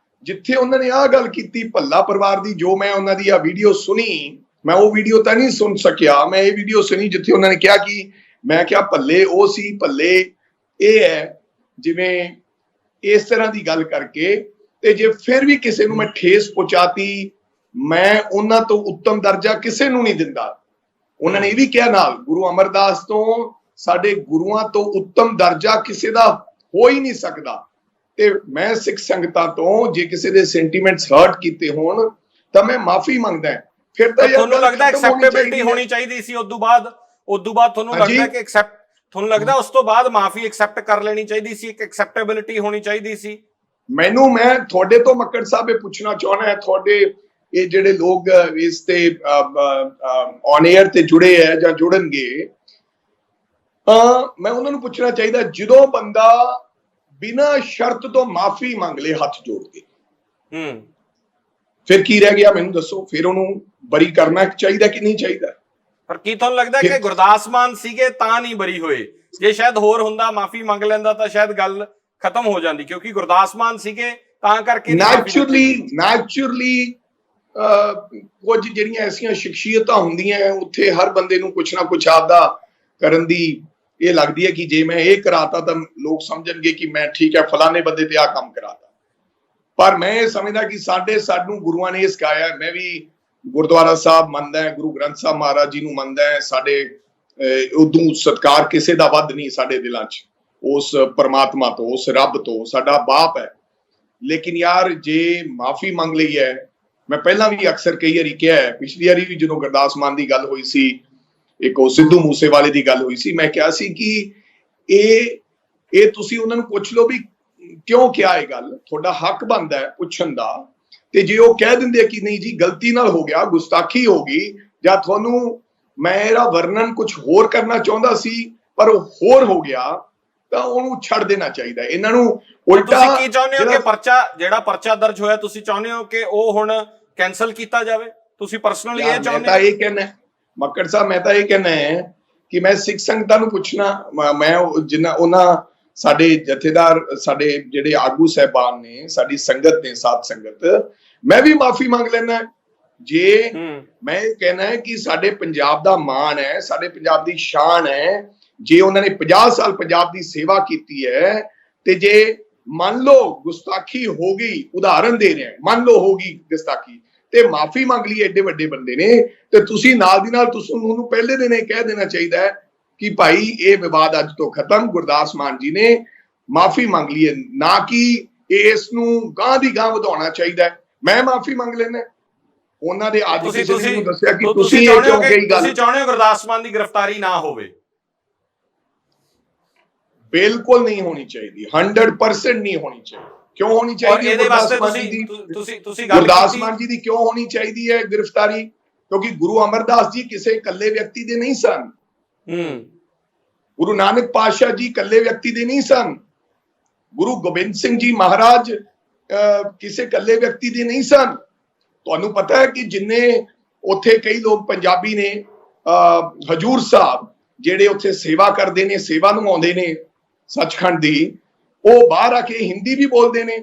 ਜਿੱਥੇ ਉਹਨਾਂ ਨੇ ਆਹ ਗੱਲ ਕੀਤੀ ਭੱਲਾ ਪਰਿਵਾਰ ਦੀ, ਜੋ ਮੈਂ ਉਹਨਾਂ ਦੀ ਆ ਵੀਡੀਓ ਸੁਣੀ, ਮੈਂ ਉਹ ਵੀਡੀਓ ਤਾਂ ਨਹੀਂ ਸੁਣ ਸਕਿਆ, ਮੈਂ ਇਹ ਵੀਡੀਓ ਸੁਣੀ ਜਿੱਥੇ ਉਹਨਾਂ ਨੇ ਕਿਹਾ ਕਿ ਮੈਂ ਕਿਹਾ ਭੱਲੇ ਉਹ ਸੀ, ਭੱਲੇ ਇਹ ਹੈ, ਜਿਵੇਂ ਇਸ ਤਰ੍ਹਾਂ ਦੀ ਗੱਲ ਕਰਕੇ। ਤੇ ਜੇ ਫਿਰ ਵੀ ਕਿਸੇ ਨੂੰ ਮੈਂ ਠੇਸ ਪਹੁੰਚਾਤੀ, ਮੈਂ ਉਹਨਾਂ ਤੋਂ ਉੱਤਮ ਦਰਜਾ ਕਿਸੇ ਨੂੰ ਨਹੀਂ ਦਿੰਦਾ। ਉਹਨਾਂ ਨੇ ਇਹ ਵੀ ਕਿਹਾ ਨਾਲ, ਗੁਰੂ ਅਮਰਦਾਸ ਤੋਂ, ਸਾਡੇ ਗੁਰੂਆਂ ਤੋਂ ਉੱਤਮ ਦਰਜਾ ਕਿਸੇ ਦਾ ਹੋ ਹੀ ਨਹੀਂ ਸਕਦਾ। ਤੇ ਮੈਂ ਸਿੱਖ ਸੰਗਤਾਂ ਤੋਂ ਜੇ ਕਿਸੇ ਦੇ ਸੈਂਟੀਮੈਂਟਸ ਹਰਟ ਕੀਤੇ ਹੋਣ ਤਾਂ ਮੈਂ ਮਾਫੀ ਮੰਗਦਾ। ਫਿਰ ਤਾਂ ਤੁਹਾਨੂੰ ਲੱਗਦਾ ਐਕਸੈਪਟੇਬਿਲਟੀ ਹੋਣੀ ਚਾਹੀਦੀ ਸੀ ਉਦੋਂ ਬਾਅਦ ਤੁਹਾਨੂੰ ਲੱਗਦਾ ਕਿ ਤੁਹਾਨੂੰ ਲੱਗਦਾ ਉਸ ਤੋਂ ਬਾਅਦ ਮਾਫੀ ਐਕਸੈਪਟ ਕਰ ਲੈਣੀ ਚਾਹੀਦੀ ਸੀ, ਇੱਕ ਐਕਸੈਪਟੇਬਿਲਟੀ ਹੋਣੀ ਚਾਹੀਦੀ ਸੀ? ਮੈਂ ਤੁਹਾਡੇ ਤੋਂ ਮੱਕੜ ਸਾਹਿਬ ਇਹ ਪੁੱਛਣਾ ਚਾਹੁੰਦਾ ਹਾਂ, ਤੁਹਾਡੇ ਇਹ ਜਿਹੜੇ ਲੋਕ ਇਸ ਤੇ ਔਨ 에ਅਰ ਤੇ ਜੁੜੇ ਹੈ ਜਾਂ ਜੁੜਨਗੇ, ਮੈਂ ਉਹਨਾਂ ਨੂੰ ਪੁੱਛਣਾ ਚਾਹੀਦਾ, ਜਦੋਂ ਬੰਦਾ ਬਿਨਾਂ ਸ਼ਰਤ ਤੋਂ ਮਾਫੀ ਮੰਗ ਲੇ ਹੱਥ ਜੋੜ ਕੇ, ਫਿਰ ਕੀ ਰਹਿ ਗਿਆ ਮੈਨੂੰ ਦੱਸੋ? ਫਿਰ ਉਹਨੂੰ ਬਰੀ ਕਰਨਾ ਚਾਹੀਦਾ ਕਿ ਨਹੀਂ ਚਾਹੀਦਾ? ਪਰ ਕੀ ਤੁਹਾਨੂੰ ਲੱਗਦਾ ਕਿ ਗੁਰਦਾਸ ਮਾਨ ਸੀਗੇ ਤਾਂ ਨਹੀਂ ਬਰੀ ਹੋਏ? ਜੇ ਸ਼ਾਇਦ ਹੋਰ ਹੁੰਦਾ, ਮਾਫੀ ਮੰਗ ਲੈਂਦਾ ਤਾਂ ਸ਼ਾਇਦ ਗੱਲ ਖਤਮ ਹੋ ਜਾਂਦੀ, ਕਿਉਂਕਿ ਗੁਰਦਾਸ ਮਾਨ ਸੀਗੇ ਤਾਂ ਕਰਕੇ ਨੈਚੁਰਲੀ ਕੁਝ ਜਿਹੜੀਆਂ ਐਸੀਆਂ ਸ਼ਖਸੀਅਤਾਂ ਹੁੰਦੀਆਂ, ਉੱਥੇ ਹਰ ਬੰਦੇ ਨੂੰ ਕੁਛ ਨਾ ਕੁਛ ਆਪਦਾ ਕਰਨ ਦੀ ਇਹ ਲੱਗਦੀ ਹੈ ਕਿ ਜੇ ਮੈਂ ਇਹ ਕਰਾਤਾ ਤਾਂ ਲੋਕ ਸਮਝਣਗੇ ਕਿ ਮੈਂ ਠੀਕ ਹੈ, ਫਲਾਣੇ ਬੰਦੇ ਤੇ ਆਹ ਕੰਮ ਕਰਾਤਾ। ਪਰ ਮੈਂ ਇਹ ਸਮਝਦਾ ਕਿ ਸਾਨੂੰ ਗੁਰੂਆਂ ਨੇ ਇਹ ਸਿਖਾਇਆ। ਮੈਂ ਵੀ ਗੁਰਦੁਆਰਾ ਸਾਹਿਬ ਮੰਨਦਾ, ਗੁਰੂ ਗ੍ਰੰਥ ਸਾਹਿਬ ਮਹਾਰਾਜ ਜੀ ਨੂੰ ਮੰਨਦਾ। ਸਾਡੇ ਉਦੋਂ ਸਤਿਕਾਰ ਕਿਸੇ ਦਾ ਵੱਧ ਨਹੀਂ ਸਾਡੇ ਦਿਲਾਂ 'ਚ, ਉਸ ਪਰਮਾਤਮਾ ਤੋਂ, ਉਸ ਰੱਬ ਤੋਂ, ਸਾਡਾ ਬਾਪ ਹੈ। ਲੇਕਿਨ ਯਾਰ ਜੇ ਮਾਫੀ ਮੰਗ ਲਈ ਹੈ ਮੈਂ ਪਹਿਲਾਂ ਵੀ ਅਕਸਰ ਕਈ ਵਾਰੀ ਕਿਹਾ ਹੈ, ਪਿਛਲੀ ਵਾਰੀ ਵੀ ਜਦੋਂ ਗੁਰਦਾਸ ਮਾਨ ਦੀ ਗੱਲ ਹੋਈ ਸੀ, ਇੱਕ ਉਹ ਸਿੱਧੂ ਮੂਸੇਵਾਲੇ ਦੀ ਗੱਲ ਹੋਈ ਸੀ, ਮੈਂ ਕਿਹਾ ਸੀ ਕਿ ਇਹ ਤੁਸੀਂ ਉਹਨਾਂ ਨੂੰ ਪੁੱਛ ਲਓ ਵੀ ਕਿਉਂ ਕਿਹਾ ਇਹ ਗੱਲ, ਤੁਹਾਡਾ ਹੱਕ ਬਣਦਾ ਹੈ ਪੁੱਛਣ ਦਾ। ਤੇ ਜੇ ਉਹ ਕਹਿ ਦਿੰਦੇ ਕਿ ਨਹੀਂ ਜੀ ਗਲਤੀ ਨਾਲ ਹੋ ਗਿਆ, ਗੁਸਤਾਖੀ ਹੋ ਗਈ, ਜਾਂ ਤੁਹਾਨੂੰ ਮੈਂ ਇਹਦਾ ਵਰਣਨ ਕੁਝ ਹੋਰ ਕਰਨਾ ਚਾਹੁੰਦਾ ਸੀ ਪਰ ਉਹ ਹੋਰ ਹੋ ਗਿਆ, ਤਾਂ ਉਹਨੂੰ ਛੱਡ ਦੇਣਾ ਚਾਹੀਦਾ। ਇਹਨਾਂ ਨੂੰ ਉਲਟਾ ਤੁਸੀਂ ਕੀ ਚਾਹੁੰਦੇ ਹੋ ਕਿ ਜਿਹੜਾ ਪਰਚਾ ਦਰਜ ਹੋਇਆ, ਤੁਸੀਂ ਚਾਹੁੰਦੇ ਹੋ ਕਿ ਉਹ ਹੁਣ ਕੈਨਸਲ ਕੀਤਾ ਜਾਵੇ? ਤੁਸੀਂ ਪਰਸਨਲੀ ਇਹ ਚਾਹੁੰਦੇ ਹੋ? ਮੈਂ ਤਾਂ ਇਹ ਕਹਿਣਾ ਮੱਕੜ ਸਾਹਿਬ, ਮੈਂ ਤਾਂ ਇਹ ਕਹਿਣਾ ਹੈ ਕਿ ਮੈਂ ਸਿੱਖ ਸੰਗਤਾਂ ਨੂੰ ਪੁੱਛਣਾ, ਮੈਂ ਜਿੰਨਾ ਉਹਨਾਂ ਸਾਡੇ ਜਥੇਦਾਰ, ਸਾਡੇ ਜਿਹੜੇ ਆਗੂ ਸਾਹਿਬਾਨ ਨੇ, ਸਾਡੀ ਸੰਗਤ ਨੇ, ਸਾਧ ਸੰਗਤ, ਮੈਂ ਵੀ ਮਾਫੀ ਮੰਗ ਲੈਣਾ। ਜੇ ਮੈਂ ਇਹ ਕਹਿਣਾ ਹੈ ਕਿ ਸਾਡੇ ਪੰਜਾਬ ਦਾ ਮਾਣ ਹੈ, ਸਾਡੇ ਪੰਜਾਬ ਦੀ ਸ਼ਾਨ ਹੈ, ਜੇ ਉਹਨਾਂ ਨੇ 50 ਸਾਲ ਪੰਜਾਬ ਦੀ ਸੇਵਾ ਕੀਤੀ ਹੈ, ਤੇ ਜੇ ਮੰਨ ਲਓ ਗੁਸਤਾਖੀ ਹੋ ਗਈ, ਉਦਾਹਰਨ ਦੇ ਰਿਹਾ, ਮੰਨ ਲਓ ਹੋ ਗਈ ਗੁਸਤਾਖੀ, ਤੇ ਮਾਫੀ ਮੰਗ ਲਈ, ਐਡੇ ਵੱਡੇ ਬੰਦੇ ਨੇ, ਤੇ ਤੁਸੀਂ ਨਾਲ ਦੀ ਨਾਲ ਤੁਸੀਂ ਉਹਨੂੰ ਪਹਿਲੇ ਦਿਨ ਇਹ ਕਹਿ ਦੇਣਾ ਚਾਹੀਦਾ ਹੈ ਕਿ ਭਾਈ ਇਹ ਵਿਵਾਦ ਅੱਜ ਤੋਂ ਖਤਮ, ਗੁਰਦਾਸ ਮਾਨ ਜੀ ਨੇ ਮਾਫੀ ਮੰਗ ਲਈ ਹੈ, ਨਾ ਕਿ ਇਸ ਨੂੰ ਗਾਂ ਦੀ ਗਾਂ ਵਧਾਉਣਾ ਚਾਹੀਦਾ ਹੈ। ਮੈਂ ਮਾਫੀ ਮੰਗ ਲੈਣਾ ਉਹਨਾਂ ਦੇ। ਅੱਜ ਕਿਸੇ ਨੇ ਮੈਨੂੰ ਦੱਸਿਆ ਕਿ ਤੁਸੀਂ ਇਹ ਕਿਉਂ ਕਹੀ ਗੱਲ, ਤੁਸੀਂ ਚਾਹੁੰਦੇ ਹੋ ਗੁਰਦਾਸ ਮਾਨ ਦੀ ਗ੍ਰਿਫਤਾਰੀ ਨਾ ਹੋਵੇ? ਬਿਲਕੁਲ ਨਹੀਂ ਹੋਣੀ ਚਾਹੀਦੀ, 100% ਨਹੀਂ ਹੋਣੀ ਚਾਹੀਦੀ। ਕਿਉਂ ਹੋਣੀ ਚਾਹੀਦੀ ਹੈ? ਇਹਦੇ ਵਾਸਤੇ ਤੁਸੀਂ ਗੁਰਦਾਸ ਮਾਨ ਜੀ ਦੀ ਕਿਉਂ ਹੋਣੀ ਚਾਹੀਦੀ ਹੈ ਗ੍ਰਿਫਤਾਰੀ? ਕਿਉਂਕਿ ਗੁਰੂ ਅਮਰਦਾਸ ਜੀ ਕਿਸੇ ਇਕੱਲੇ ਵਿਅਕਤੀ ਦੇ ਨਹੀਂ ਸਨ। ਗੁਰੂ ਨਾਨਕ ਪਾਤਸ਼ਾਹ ਜੀ ਇਕੱਲੇ ਵਿਅਕਤੀ ਦੇ ਨਹੀਂ ਸਨ। ਗੁਰੂ ਗੋਬਿੰਦ ਸਿੰਘ ਜੀ ਮਹਾਰਾਜ ਕਿਸੇ ਇਕੱਲੇ ਵਿਅਕਤੀ ਦੇ ਨਹੀਂ ਸਨ। ਤੁਹਾਨੂੰ ਪਤਾ ਹੈ ਕਿ ਜਿੰਨੇ ਉੱਥੇ ਕਈ ਲੋਕ ਪੰਜਾਬੀ ਨੇ, ਹਜੂਰ ਸਾਹਿਬ ਜਿਹੜੇ ਉੱਥੇ ਸੇਵਾ ਕਰਦੇ ਨੇ, ਸੇਵਾ ਨਿਭਾਉਂਦੇ ਨੇ ਸੱਚਖੰਡ ਦੀ, ਉਹ ਬਾਹਰ ਆ ਕੇ ਹਿੰਦੀ ਵੀ ਬੋਲਦੇ ਨੇ।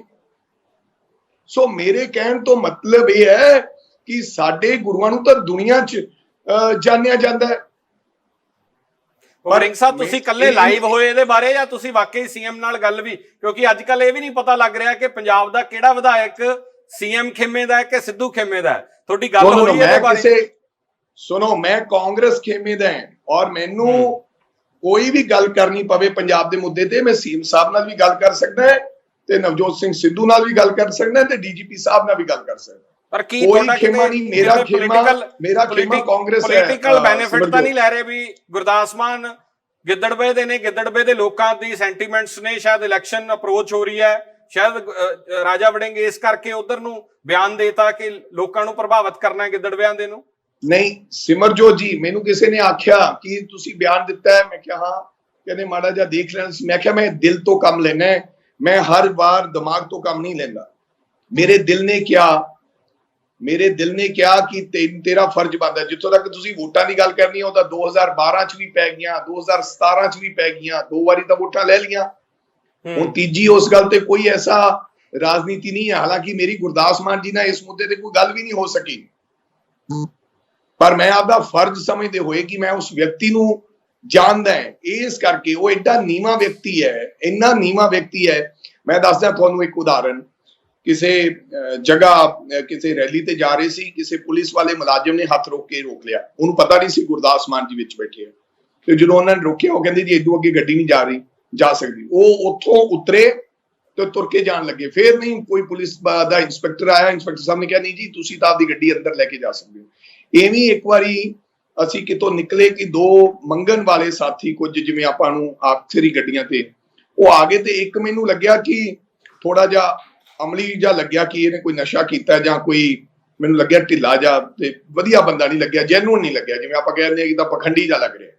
ਸੋ ਮੇਰੇ ਕਹਿਣ ਤੋਂ ਮਤਲਬ ਇਹ ਹੈ ਕਿ ਸਾਡੇ ਗੁਰੂਆਂ ਨੂੰ ਤਾਂ ਦੁਨੀਆ 'ਚ ਜਾਣਿਆ ਜਾਂਦਾ ਹੈ। ਵਰਿੰਗ ਸਾਹਿਬ, ਤੁਸੀਂ ਇਕੱਲੇ ਲਾਈਵ ਹੋਏ ਇਹਦੇ ਬਾਰੇ, ਜਾਂ ਤੁਸੀਂ ਵਾਕਈ ਸੀਐਮ ਨਾਲ ਗੱਲ ਵੀ? ਕਿਉਂਕਿ ਅੱਜ ਕੱਲ ਇਹ ਵੀ ਨਹੀਂ ਪਤਾ ਲੱਗ ਰਿਹਾ ਕਿ ਪੰਜਾਬ ਦਾ ਕਿਹੜਾ ਵਿਧਾਇਕ ਸੀਐਮ ਖੇਮੇ ਦਾ ਹੈ ਕਿ ਸਿੱਧੂ ਖੇਮੇ ਦਾ ਹੈ। ਤੁਹਾਡੀ ਗੱਲ ਹੋਈ ਇਹਦੇ ਬਾਰੇ? ਸੁਣੋ, ਮੈਂ ਕਾਂਗਰਸ ਖੇਮੇ ਦਾ ਹਾਂ, ਔਰ ਮੈਨੂੰ ਕੋਈ ਵੀ ਗੱਲ ਕਰਨੀ ਪਵੇ ਪੰਜਾਬ ਦੇ ਮੁੱਦੇ ਤੇ, ਮੈਂ ਸੀਐਮ ਸਾਹਿਬ ਨਾਲ ਵੀ ਗੱਲ ਕਰ ਸਕਦਾ, ਤੇ ਨਵਜੋਤ ਸਿੰਘ ਸਿੱਧੂ ਨਾਲ ਵੀ ਗੱਲ ਕਰ ਸਕਦਾ, ਤੇ ਡੀਜੀਪੀ ਸਾਹਿਬ ਨਾਲ ਵੀ ਗੱਲ ਕਰ ਸਕਦਾ। ਪਰ ਕੀ ਤੁਹਾਡਾ ਖੇਮਾ ਨਹੀਂ, ਮੇਰਾ ਖੇਮਾ ਕਾਂਗਰਸ ਹੈ। ਪੋਲੀਟੀਕਲ ਬੈਨੀਫਿਟ ਤਾਂ ਨਹੀਂ ਲੈ ਰਹੇ ਵੀ ਗੁਰਦਾਸ ਮਾਨ ਗਿੱਦੜਵੇ ਦੇ ਨੇ, ਗਿੱਦੜਵੇ ਦੇ ਲੋਕਾਂ ਦੀ ਸੈਂਟੀਮੈਂਟਸ ਨੇ, ਸ਼ਾਇਦ ਇਲੈਕਸ਼ਨ ਅਪਰੋਚ ਹੋ ਰਹੀ ਹੈ, ਸ਼ਾਇਦ ਰਾਜਾ ਵੜਿੰਗ ਇਸ ਕਰਕੇ ਉਧਰ ਨੂੰ ਬਿਆਨ ਦੇਤਾ ਕਿ ਲੋਕਾਂ ਨੂੰ ਪ੍ਰਭਾਵਿਤ ਕਰਨਾ ਹੈ ਗਿੱਦੜਵਿਆਂ ਦੇ ਨੂੰ? ਨਹੀਂ ਸਿਮਰਜੋਤ ਜੀ, ਮੈਨੂੰ ਕਿਸੇ ਨੇ ਆਖਿਆ ਕਿ ਤੁਸੀਂ ਬਿਆਨ ਦਿੱਤਾ ਹੈ, ਮੈਂ ਕਿਹਾ ਹਾਂ, ਕਹਿੰਦੇ ਮਾੜਾ ਜਿਹਾ ਦੇਖ ਲੈਣਾ। ਮੈਂ ਕਿਹਾ ਮੈਂ ਦਿਲ ਤੋਂ ਕੰਮ ਲੈਣਾ, ਮੈਂ ਹਰ ਵਾਰ ਦਿਮਾਗ ਤੋਂ ਕੰਮ ਨਹੀਂ ਲੈਂਦਾ। ਮੇਰੇ ਦਿਲ ਨੇ ਕਿਹਾ ਕਿ ਤੇਰਾ ਫਰਜ਼ ਬਣਦਾ। ਜਿੱਥੋਂ ਤੱਕ ਤੁਸੀਂ ਵੋਟਾਂ ਦੀ ਗੱਲ ਕਰਨੀ, ਉਹ ਤਾਂ 2012 ਚ ਵੀ ਪੈ ਗਈਆਂ, 2017 ਚ ਵੀ ਪੈ ਗਈਆਂ, 2 ਵਾਰੀ ਤਾਂ ਵੋਟਾਂ ਲੈ ਲਈਆਂ। ਹੁਣ ਤੀਜੀ ਉਸ ਗੱਲ ਤੇ ਕੋਈ ਐਸਾ ਰਾਜਨੀਤੀ ਨਹੀਂ ਹੈ। ਹਾਲਾਂਕਿ ਮੇਰੀ ਗੁਰਦਾਸ ਮਾਨ ਜੀ ਨਾਲ ਇਸ ਮੁੱਦੇ ਤੇ ਕੋਈ ਗੱਲ ਵੀ ਨਹੀਂ ਹੋ ਸਕੀ, ਪਰ ਮੈਂ ਆਪਦਾ ਫਰਜ਼ ਸਮਝਦੇ ਹੋਏ ਕਿ ਮੈਂ ਉਸ ਵਿਅਕਤੀ ਨੂੰ ਜਾਣਦਾ ਹੈ, ਇਸ ਕਰਕੇ ਉਹ ਐਡਾ ਨੀਵਾਂ ਵਿਅਕਤੀ ਹੈ, ਇੰਨਾ ਨੀਵਾਂ ਵਿਅਕਤੀ ਹੈ। ਮੈਂ ਦੱਸਦਾ ਤੁਹਾਨੂੰ ਇੱਕ ਉਦਾਹਰਨ। ਕਿਸੇ ਜਗ੍ਹਾ ਕਿਸੇ ਰੈਲੀ ਤੇ ਜਾ ਰਹੇ ਸੀ, ਕਿਸੇ ਪੁਲਿਸ ਵਾਲੇ ਮੁਲਾਜ਼ਮ ਨੇ ਹੱਥ ਰੋਕ ਲਿਆ। ਉਹਨੂੰ ਪਤਾ ਨਹੀਂ ਸੀ ਗੁਰਦਾਸ ਮਾਨ ਜੀ ਵਿੱਚ ਬੈਠੇ ਆ, ਤੇ ਜਦੋਂ ਉਹਨਾਂ ਨੇ ਰੋਕਿਆ, ਉਹ ਕਹਿੰਦੇ ਜੀ ਇਦੋਂ ਅੱਗੇ ਗੱਡੀ ਨਹੀਂ ਜਾ ਸਕਦੀ। ਉਹ ਉੱਥੋਂ ਉਤਰੇ ਤੇ ਤੁਰ ਕੇ ਜਾਣ ਲੱਗੇ। ਫਿਰ ਨਹੀਂ, ਕੋਈ ਪੁਲਿਸ ਦਾ ਇੰਸਪੈਕਟਰ ਆਇਆ, ਇੰਸਪੈਕਟਰ ਸਾਹਿਬ ਨੇ ਕਿਹਾ ਨਹੀਂ ਜੀ ਤੁਸੀਂ ਤਾਂ ਆਪਦੀ ਗੱਡੀ ਅੰਦਰ ਲੈ ਕੇ ਜਾ ਸਕਦੇ ਹੋ। ਐਵੇਂ ਇੱਕ ਵਾਰੀ ਅਸੀਂ ਕਿਤੋਂ ਨਿਕਲੇ ਕਿ 2 ਮੰਗਣ ਵਾਲੇ ਸਾਥੀ, ਕੁਝ ਜਿਵੇਂ ਆਪਾਂ ਨੂੰ ਆਖਰੀ ਗੱਡੀਆਂ ਤੇ, ਉਹ ਆ ਗਏ, ਤੇ ਇੱਕ ਮੈਨੂੰ ਲੱਗਿਆ ਕਿ ਥੋੜਾ ਜਿਹਾ ਅਮਲੀ ਜਿਹਾ ਲੱਗਿਆ ਕਿ ਇਹਨੇ ਕੋਈ ਨਸ਼ਾ ਕੀਤਾ, ਜਾਂ ਕੋਈ ਮੈਨੂੰ ਲੱਗਿਆ ਢਿੱਲਾ ਜਿਹਾ, ਤੇ ਵਧੀਆ ਬੰਦਾ ਨਹੀਂ ਲੱਗਿਆ, ਜੈਨੂਅਨ ਨਹੀਂ ਲੱਗਿਆ, ਜਿਵੇਂ ਆਪਾਂ ਕਹਿੰਦੇ ਆ ਕਿ ਤਾਂ ਪਖੰਡੀ ਜਿਹਾ ਲੱਗ ਰਿਹਾ।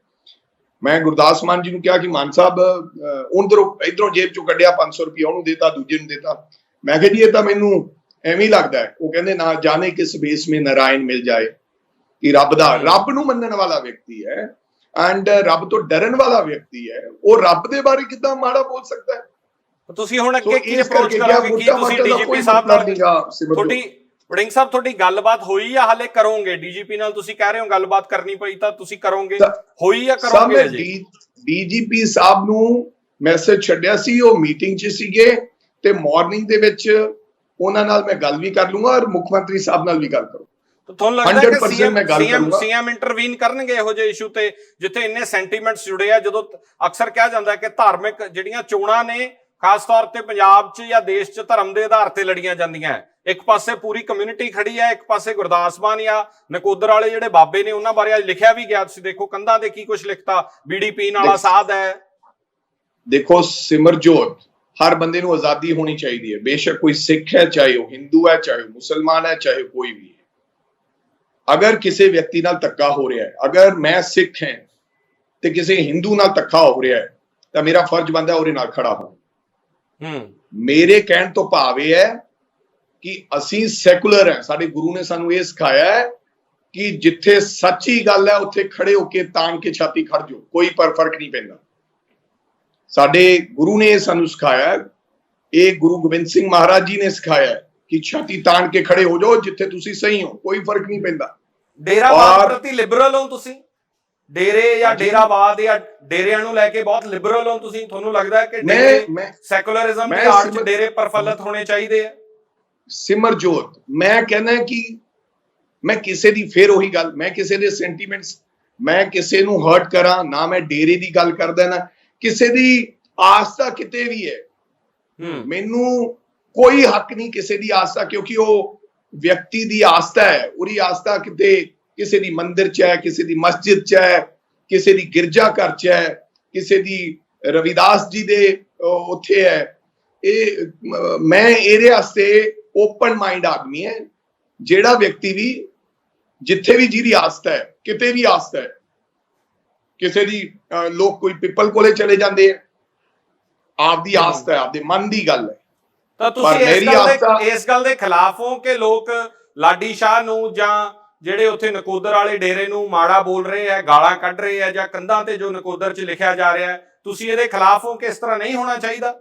ਮੈਂ ਗੁਰਦਾਸ ਮਾਨ ਜੀ ਨੂੰ ਕਿਹਾ ਕਿ ਮਾਨ ਸਾਹਿਬ, ਇਧਰੋਂ ਜੇਬ ਚੋਂ ਕੱਢਿਆ 500 ਰੁਪਇਆ, ਉਹਨੂੰ ਦੇਤਾ, ਦੂਜੇ ਨੂੰ ਦੇਤਾ। ਮੈਂ ਕਿਹਾ ਜੀ ਇਹ ਤਾਂ ਮੈਨੂੰ ਐਵੇਂ ਹੀ ਲੱਗਦਾ ਹੈ। ਉਹ ਕਹਿੰਦੇ ਨਾ ਜਾਣੇ ਕਿਸ ਬੇਸ ਮੇਂ ਨਾਰਾਇਣ ਮਿਲ ਜਾਏ, ਕਿ ਰੱਬ ਨੂੰ ਮੰਨਣ ਵਾਲਾ ਵਿਅਕਤੀ ਹੈ, ਐਂਡ ਰੱਬ ਤੋਂ ਡਰਨ ਵਾਲਾ ਵਿਅਕਤੀ ਹੈ, ਉਹ ਰੱਬ ਦੇ ਬਾਰੇ ਕਿੱਦਾਂ ਮਾੜਾ ਬੋਲ ਸਕਦਾ ਹੈ? ਤੁਸੀਂ ਹੁਣ ਅੱਗੇ ਕੀ ਅਪਰੋਚ ਕਰੋਗੇ? ਕੀ ਤੁਸੀਂ ਡੀਜੀਪੀ ਸਾਹਿਬ ਨਾਲ, ਤੁਹਾਡੀ ਵੜਿੰਗ ਸਾਹਿਬ ਤੁਹਾਡੀ ਗੱਲਬਾਤ ਹੋਈ ਆ ਹਾਲੇ ਕਰੋਗੇ ਡੀਜੀਪੀ ਨਾਲ? ਤੁਸੀਂ ਕਹਿ ਰਹੇ ਹੋ ਗੱਲਬਾਤ ਕਰਨੀ ਪਈ ਤਾਂ ਤੁਸੀਂ ਕਰੋਗੇ, ਹੋਈ ਆ ਕਰੋਗੇ? ਡੀਜੀਪੀ ਸਾਹਿਬ ਨੂੰ ਮੈਸੇਜ ਛੱਡਿਆ ਸੀ, ਉਹ ਮੀਟਿੰਗ 'ਚ ਸੀਗੇ, ਤੇ ਮਾਰਨਿੰਗ ਦੇ ਵਿੱਚ ਉਹਨਾਂ ਨਾਲ ਮੈਂ ਗੱਲ ਵੀ ਕਰ ਲੂੰਗਾ, ਔਰ ਮੁੱਖ ਮੰਤਰੀ ਸਾਹਿਬ ਨਾਲ ਵੀ ਗੱਲ ਕਰੂੰਗਾ। ਤੁਹਾਨੂੰ ਲੱਗਦਾ ਹੈ ਕਿ ਸੀਐਮ ਇੰਟਰਵੀਨ ਕਰਨਗੇ ਇਹੋ ਜਿਹੇ ਇਸ਼ੂ ਤੇ ਜਿੱਥੇ ਇੰਨੇ ਸੈਂਟੀਮੈਂਟਸ ਜੁੜੇ ਆ? ਜਦੋਂ ਅਕਸਰ ਕਿਹਾ ਜਾਂਦਾ ਹੈ ਕਿ ਧਾਰਮਿਕ ਜਿਹੜੀਆਂ ਚੋਣਾਂ ਨੇ ਖਾਸ ਤੌਰ ਤੇ ਪੰਜਾਬ 'ਚ ਜਾਂ ਦੇਸ਼ 'ਚ ਧਰਮ ਦੇ ਆਧਾਰ ਤੇ ਲੜੀਆਂ ਜਾਂਦੀਆਂ। ਇੱਕ ਪਾਸੇ ਪੂਰੀ ਕਮਿਊਨਿਟੀ ਖੜੀ ਹੈ, ਇੱਕ ਪਾਸੇ ਗੁਰਦਾਸ ਮਾਨ ਜਾਂ ਨਕੋਦਰ ਵਾਲੇ ਜਿਹੜੇ ਬਾਬੇ ਨੇ ਉਹਨਾਂ ਬਾਰੇ ਅੱਜ ਲਿਖਿਆ ਵੀ ਗਿਆ। ਤੁਸੀਂ ਦੇਖੋ ਕੰਧਾਂ ਤੇ ਕੀ ਕੁਝ ਲਿਖਤਾ, ਬੀੜੀ ਪੀਣ ਵਾਲਾ ਸਾਧ ਹੈ। ਦੇਖੋ ਸਿਮਰਜੋਤ, ਹਰ ਬੰਦੇ ਨੂੰ ਆਜ਼ਾਦੀ ਹੋਣੀ ਚਾਹੀਦੀ ਹੈ, ਬੇਸ਼ੱਕ ਕੋਈ ਸਿੱਖ ਹੈ, ਚਾਹੇ ਉਹ ਹਿੰਦੂ ਹੈ, ਚਾਹੇ ਉਹ ਮੁਸਲਮਾਨ ਹੈ, ਚਾਹੇ ਕੋਈ ਵੀ ਹੈ। ਅਗਰ ਕਿਸੇ ਵਿਅਕਤੀ ਨਾਲ ਧੱਕਾ ਹੋ ਰਿਹਾ ਹੈ, ਅਗਰ ਮੈਂ ਸਿੱਖ ਹਾਂ ਤੇ ਕਿਸੇ ਹਿੰਦੂ ਨਾਲ ਧੱਕਾ ਹੋ ਰਿਹਾ ਹੈ, ਤਾਂ ਮੇਰਾ ਫਰਜ਼ ਬਣਦਾ ਉਹਦੇ ਨਾਲ ਖੜਾ ਹੋਣਾ। ਮੇਰੇ ਕਹਿਣ ਤੋਂ ਭਾਵ ਇਹ ਹੈ ਕਿ ਅਸੀਂ ਸੈਕੂਲਰ ਹੈ। ਸਾਡੇ ਗੁਰੂ ਨੇ ਸਾਨੂੰ ਇਹ ਸਿਖਾਇਆ ਹੈ ਕਿ ਜਿੱਥੇ ਸੱਚੀ ਗੱਲ ਹੈ ਉੱਥੇ ਖੜੇ ਹੋ ਕੇ ਤਾਣ ਕੇ ਛਾਤੀ ਖੜ ਜਾਓ, ਕੋਈ ਫਰਕ ਨਹੀਂ ਪੈਂਦਾ। ਸਾਡੇ ਗੁਰੂ ਨੇ ਇਹ ਸਾਨੂੰ ਸਿਖਾਇਆ, ਇਹ ਗੁਰੂ ਗੋਬਿੰਦ ਸਿੰਘ ਮਹਾਰਾਜ ਜੀ ਨੇ ਸਿਖਾਇਆ ਕਿ ਛਾਤੀ ਤਾਣ ਕੇ ਖੜੇ ਹੋ ਜਾਓ, ਜਿੱਥੇ ਤੁਸੀਂ ਸਹੀ ਹੋ, ਕੋਈ ਫਰਕ ਨਹੀਂ ਪੈਂਦਾ। ਡੇਰਾਵਾਦ ਪ੍ਰਤੀ ਲਿਬਰਲ ਹੋ ਤੁਸੀਂ? ਡੇਰੇ ਜਾਂ ਡੇਰਾਵਾਦ ਜਾਂ ਡੇਰਿਆਂ ਨੂੰ ਲੈ ਕੇ ਬਹੁਤ ਲਿਬਰਲ ਹੋ ਤੁਸੀਂ? ਤੁਹਾਨੂੰ ਲੱਗਦਾ ਹੈ ਕਿ ਸੈਕੂਲਰਿਜ਼ਮ ਦੀ ਆੜ 'ਚ ਡੇਰੇ ਪ੍ਰਫੁੱਲਤ ਹੋਣੇ ਚਾਹੀਦੇ ਆ? ਸਿਮਰਜੋਤ, ਮੈਂ ਕਹਿੰਦਾ ਕਿ ਮੈਂ ਕਿਸੇ ਦੀ, ਫੇਰ ਉਹੀ ਗੱਲ, ਮੈਂ ਕਿਸੇ ਦੇ ਸੈਂਟੀਮੈਂਟਸ, ਮੈਂ ਕਿਸੇ ਨੂੰ ਹਰਟ ਕਰਾਂ ਨਾ, ਮੈਂ ਡੇਰੇ ਦੀ ਗੱਲ ਕਰਦਾ ਨਾ ਕਿਸੇ ਦੀ ਆਸਥਾ ਕਿਤੇ ਵੀ ਹੈ। ਮੈਨੂੰ ਕੋਈ ਹੱਕ ਨਹੀਂ ਕਿਸੇ ਦੀ ਆਸਥਾ, ਕਿਉਂਕਿ ਉਹ ਵਿਅਕਤੀ ਦੀ ਆਸਥਾ ਹੈ। ਉਹਦੀ ਆਸਥਾ ਕਿਤੇ ਕਿਸੇ ਦੀ ਮੰਦਿਰ 'ਚ ਹੈ, ਕਿਸੇ ਦੀ ਮਸਜਿਦ 'ਚ ਹੈ, ਕਿਸੇ ਦੀ ਗਿਰਜਾ ਘਰ 'ਚ ਹੈ, ਕਿਸੇ ਦੀ ਰਵਿਦਾਸ ਜੀ ਦੇ ਉੱਥੇ ਹੈ। ਇਹ ਮੈਂ ਇਹਦੇ ਵਾਸਤੇ ਓਪਨ ਮਾਈਂਡ ਆਦਮੀ ਹੈ। ਜਿਹੜਾ ਵਿਅਕਤੀ ਵੀ ਜਿੱਥੇ ਵੀ ਜਿਹਦੀ ਆਸਥਾ ਹੈ, ਕਿਤੇ ਵੀ ਆਸਥਾ ਹੈ, ਕਿਸੇ ਦੀ ਲੋਕ ਕੋਈ ਪਿੱਪਲ ਕੋਲੇ ਚਲੇ ਜਾਂਦੇ ਆ, ਆਪਦੀ ਆਸਥਾ ਹੈ, ਆਪਦੇ ਮਨ ਦੀ ਗੱਲ ਹੈ। ਤਾਂ ਤੁਸੀਂ ਇਸ ਗੱਲ ਦੇ ਖਿਲਾਫ ਹੋ ਕਿ ਲੋਕ ਲਾਡੀ ਸ਼ਾਹ ਨੂੰ ਜਾਂ ਜਿਹੜੇ ਉੱਥੇ ਨਕੋਦਰ ਵਾਲੇ ਡੇਰੇ ਨੂੰ ਮਾੜਾ ਬੋਲ ਰਹੇ ਆ, ਗਾਲਾਂ ਕੱਢ ਰਹੇ ਆ, ਜਾਂ ਕੰਧਾਂ ਤੇ ਜੋ ਨਕੋਦਰ 'ਚ ਲਿਖਿਆ ਜਾ ਰਿਹਾ, ਤੁਸੀਂ ਇਹਦੇ ਖਿਲਾਫ ਹੋ ਕਿ ਇਸ ਤਰ੍ਹਾਂ ਨਹੀਂ ਹੋਣਾ ਚਾਹੀਦਾ?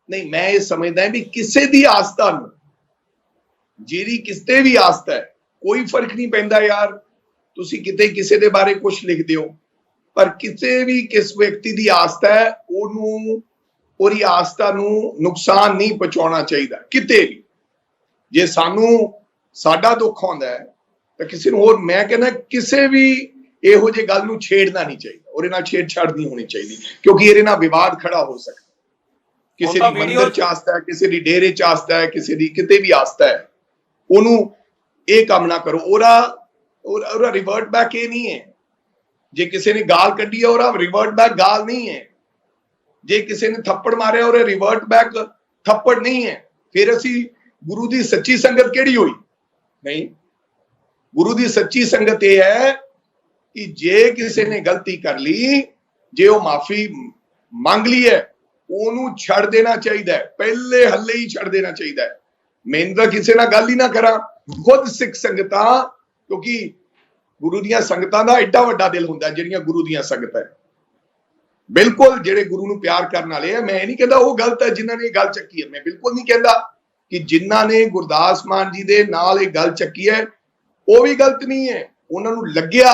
ਨਹੀਂ, ਮੈਂ ਇਹ ਸਮਝਦਾ ਵੀ ਕਿਸੇ ਦੀ ਆਸਥਾ ਨੂੰ, ਜਿਹੜੀ ਕਿਸੇ ਵੀ ਆਸਥਾ ਹੈ, ਕੋਈ ਫਰਕ ਨਹੀਂ ਪੈਂਦਾ ਯਾਰ। ਤੁਸੀਂ ਕਿਤੇ ਕਿਸੇ ਦੇ ਬਾਰੇ ਕੁਝ ਲਿਖਦੇ ਹੋ, ਪਰ ਕਿਸੇ ਵੀ ਕਿਸ ਵਿਅਕਤੀ ਦੀ ਆਸਥਾ ਹੈ, ਉਹਨੂੰ ਉਹਦੀ ਆਸਥਾ ਨੂੰ ਨੁਕਸਾਨ ਨਹੀਂ ਪਹੁੰਚਾਉਣਾ ਚਾਹੀਦਾ ਕਿਤੇ ਵੀ। ਜੇ ਸਾਨੂੰ ਸਾਡਾ ਦੁੱਖ ਆਉਂਦਾ ਹੈ ਤਾਂ ਕਿਸੇ ਨੂੰ ਹੋਰ, ਮੈਂ ਕਹਿੰਦਾ ਕਿਸੇ ਵੀ ਇਹੋ ਜਿਹੀ ਗੱਲ ਨੂੰ ਛੇੜਨਾ ਨਹੀਂ ਚਾਹੀਦਾ, ਉਹਦੇ ਨਾਲ ਛੇੜਛਾੜ ਨਹੀਂ ਹੋਣੀ ਚਾਹੀਦੀ, ਕਿਉਂਕਿ ਇਹਦੇ ਨਾਲ ਵਿਵਾਦ ਖੜਾ ਹੋ ਸਕਦਾ। ਕਿਸੇ ਦੀ ਮੰਦਿਰ 'ਚ ਆਸਥਾ ਹੈ, ਕਿਸੇ ਦੀ ਡੇਰੇ 'ਚ ਆਸਥਾ ਹੈ, ਕਿਸੇ ਦੀ ਕਿਤੇ ਵੀ ਆਸਥਾ ਹੈ, ਉਹਨੂੰ ਇਹ ਕੰਮ ਨਾ ਕਰੋ। ਉਹਦਾ ਰਿਵਰਟ ਬੈਕ ਇਹ ਨਹੀਂ ਹੈ। ਜੇ ਕਿਸੇ ਨੇ ਗਾਲ ਕੱਢੀ ਹੈ, ਉਹਦਾ ਰਿਵਰਟ ਬੈਕ ਗਾਲ ਨਹੀਂ ਹੈ। ਜੇ ਕਿਸੇ ਨੇ ਥੱਪੜ ਮਾਰਿਆ, ਉਹਦਾ ਰਿਵਰਟ ਬੈਕ ਥੱਪੜ ਨਹੀਂ ਹੈ। ਫਿਰ ਅਸੀਂ ਗੁਰੂ ਦੀ ਸੱਚੀ ਸੰਗਤ ਕਿਹੜੀ ਹੋਈ? ਨਹੀਂ, ਗੁਰੂ ਦੀ ਸੱਚੀ ਸੰਗਤ ਇਹ ਹੈ ਕਿ ਜੇ ਕਿਸੇ ਨੇ ਗਲਤੀ ਕਰ ਲਈ, ਜੇ ਉਹ ਮਾਫੀ ਮੰਗ ਲਈ ਹੈ, ਉਹਨੂੰ ਛੱਡ ਦੇਣਾ ਚਾਹੀਦਾ ਹੈ, ਪਹਿਲੇ ਹੱਲੇ ਹੀ ਛੱਡ ਦੇਣਾ ਚਾਹੀਦਾ ਹੈ। ਮੈਨੂੰ ਤਾਂ ਕਿਸੇ ਨਾਲ ਗੱਲ ਹੀ ਨਾ ਕਰਾਂ। ਖੁਦ ਸਿੱਖ ਸੰਗਤਾਂ, ਕਿਉਂਕਿ ਗੁਰੂ ਦੀਆਂ ਸੰਗਤਾਂ ਦਾ ਐਡਾ ਵੱਡਾ ਦਿਲ ਹੁੰਦਾ, ਜਿਹੜੀਆਂ ਗੁਰੂ ਦੀਆਂ ਸੰਗਤਾਂ ਹੈ, ਬਿਲਕੁਲ ਜਿਹੜੇ ਗੁਰੂ ਨੂੰ ਪਿਆਰ ਕਰਨ ਵਾਲੇ ਆ। ਮੈਂ ਨਹੀਂ ਕਹਿੰਦਾ ਉਹ ਗਲਤ ਹੈ ਜਿਨ੍ਹਾਂ ਨੇ ਇਹ ਗੱਲ ਚੱਕੀ ਹੈ, ਮੈਂ ਬਿਲਕੁਲ ਨਹੀਂ ਕਹਿੰਦਾ ਕਿ ਜਿਨ੍ਹਾਂ ਨੇ ਗੁਰਦਾਸ ਮਾਨ ਜੀ ਦੇ ਨਾਲ ਇਹ ਗੱਲ ਚੱਕੀ ਹੈ ਉਹ ਵੀ ਗਲਤ ਨਹੀਂ ਹੈ। ਉਹਨਾਂ ਨੂੰ ਲੱਗਿਆ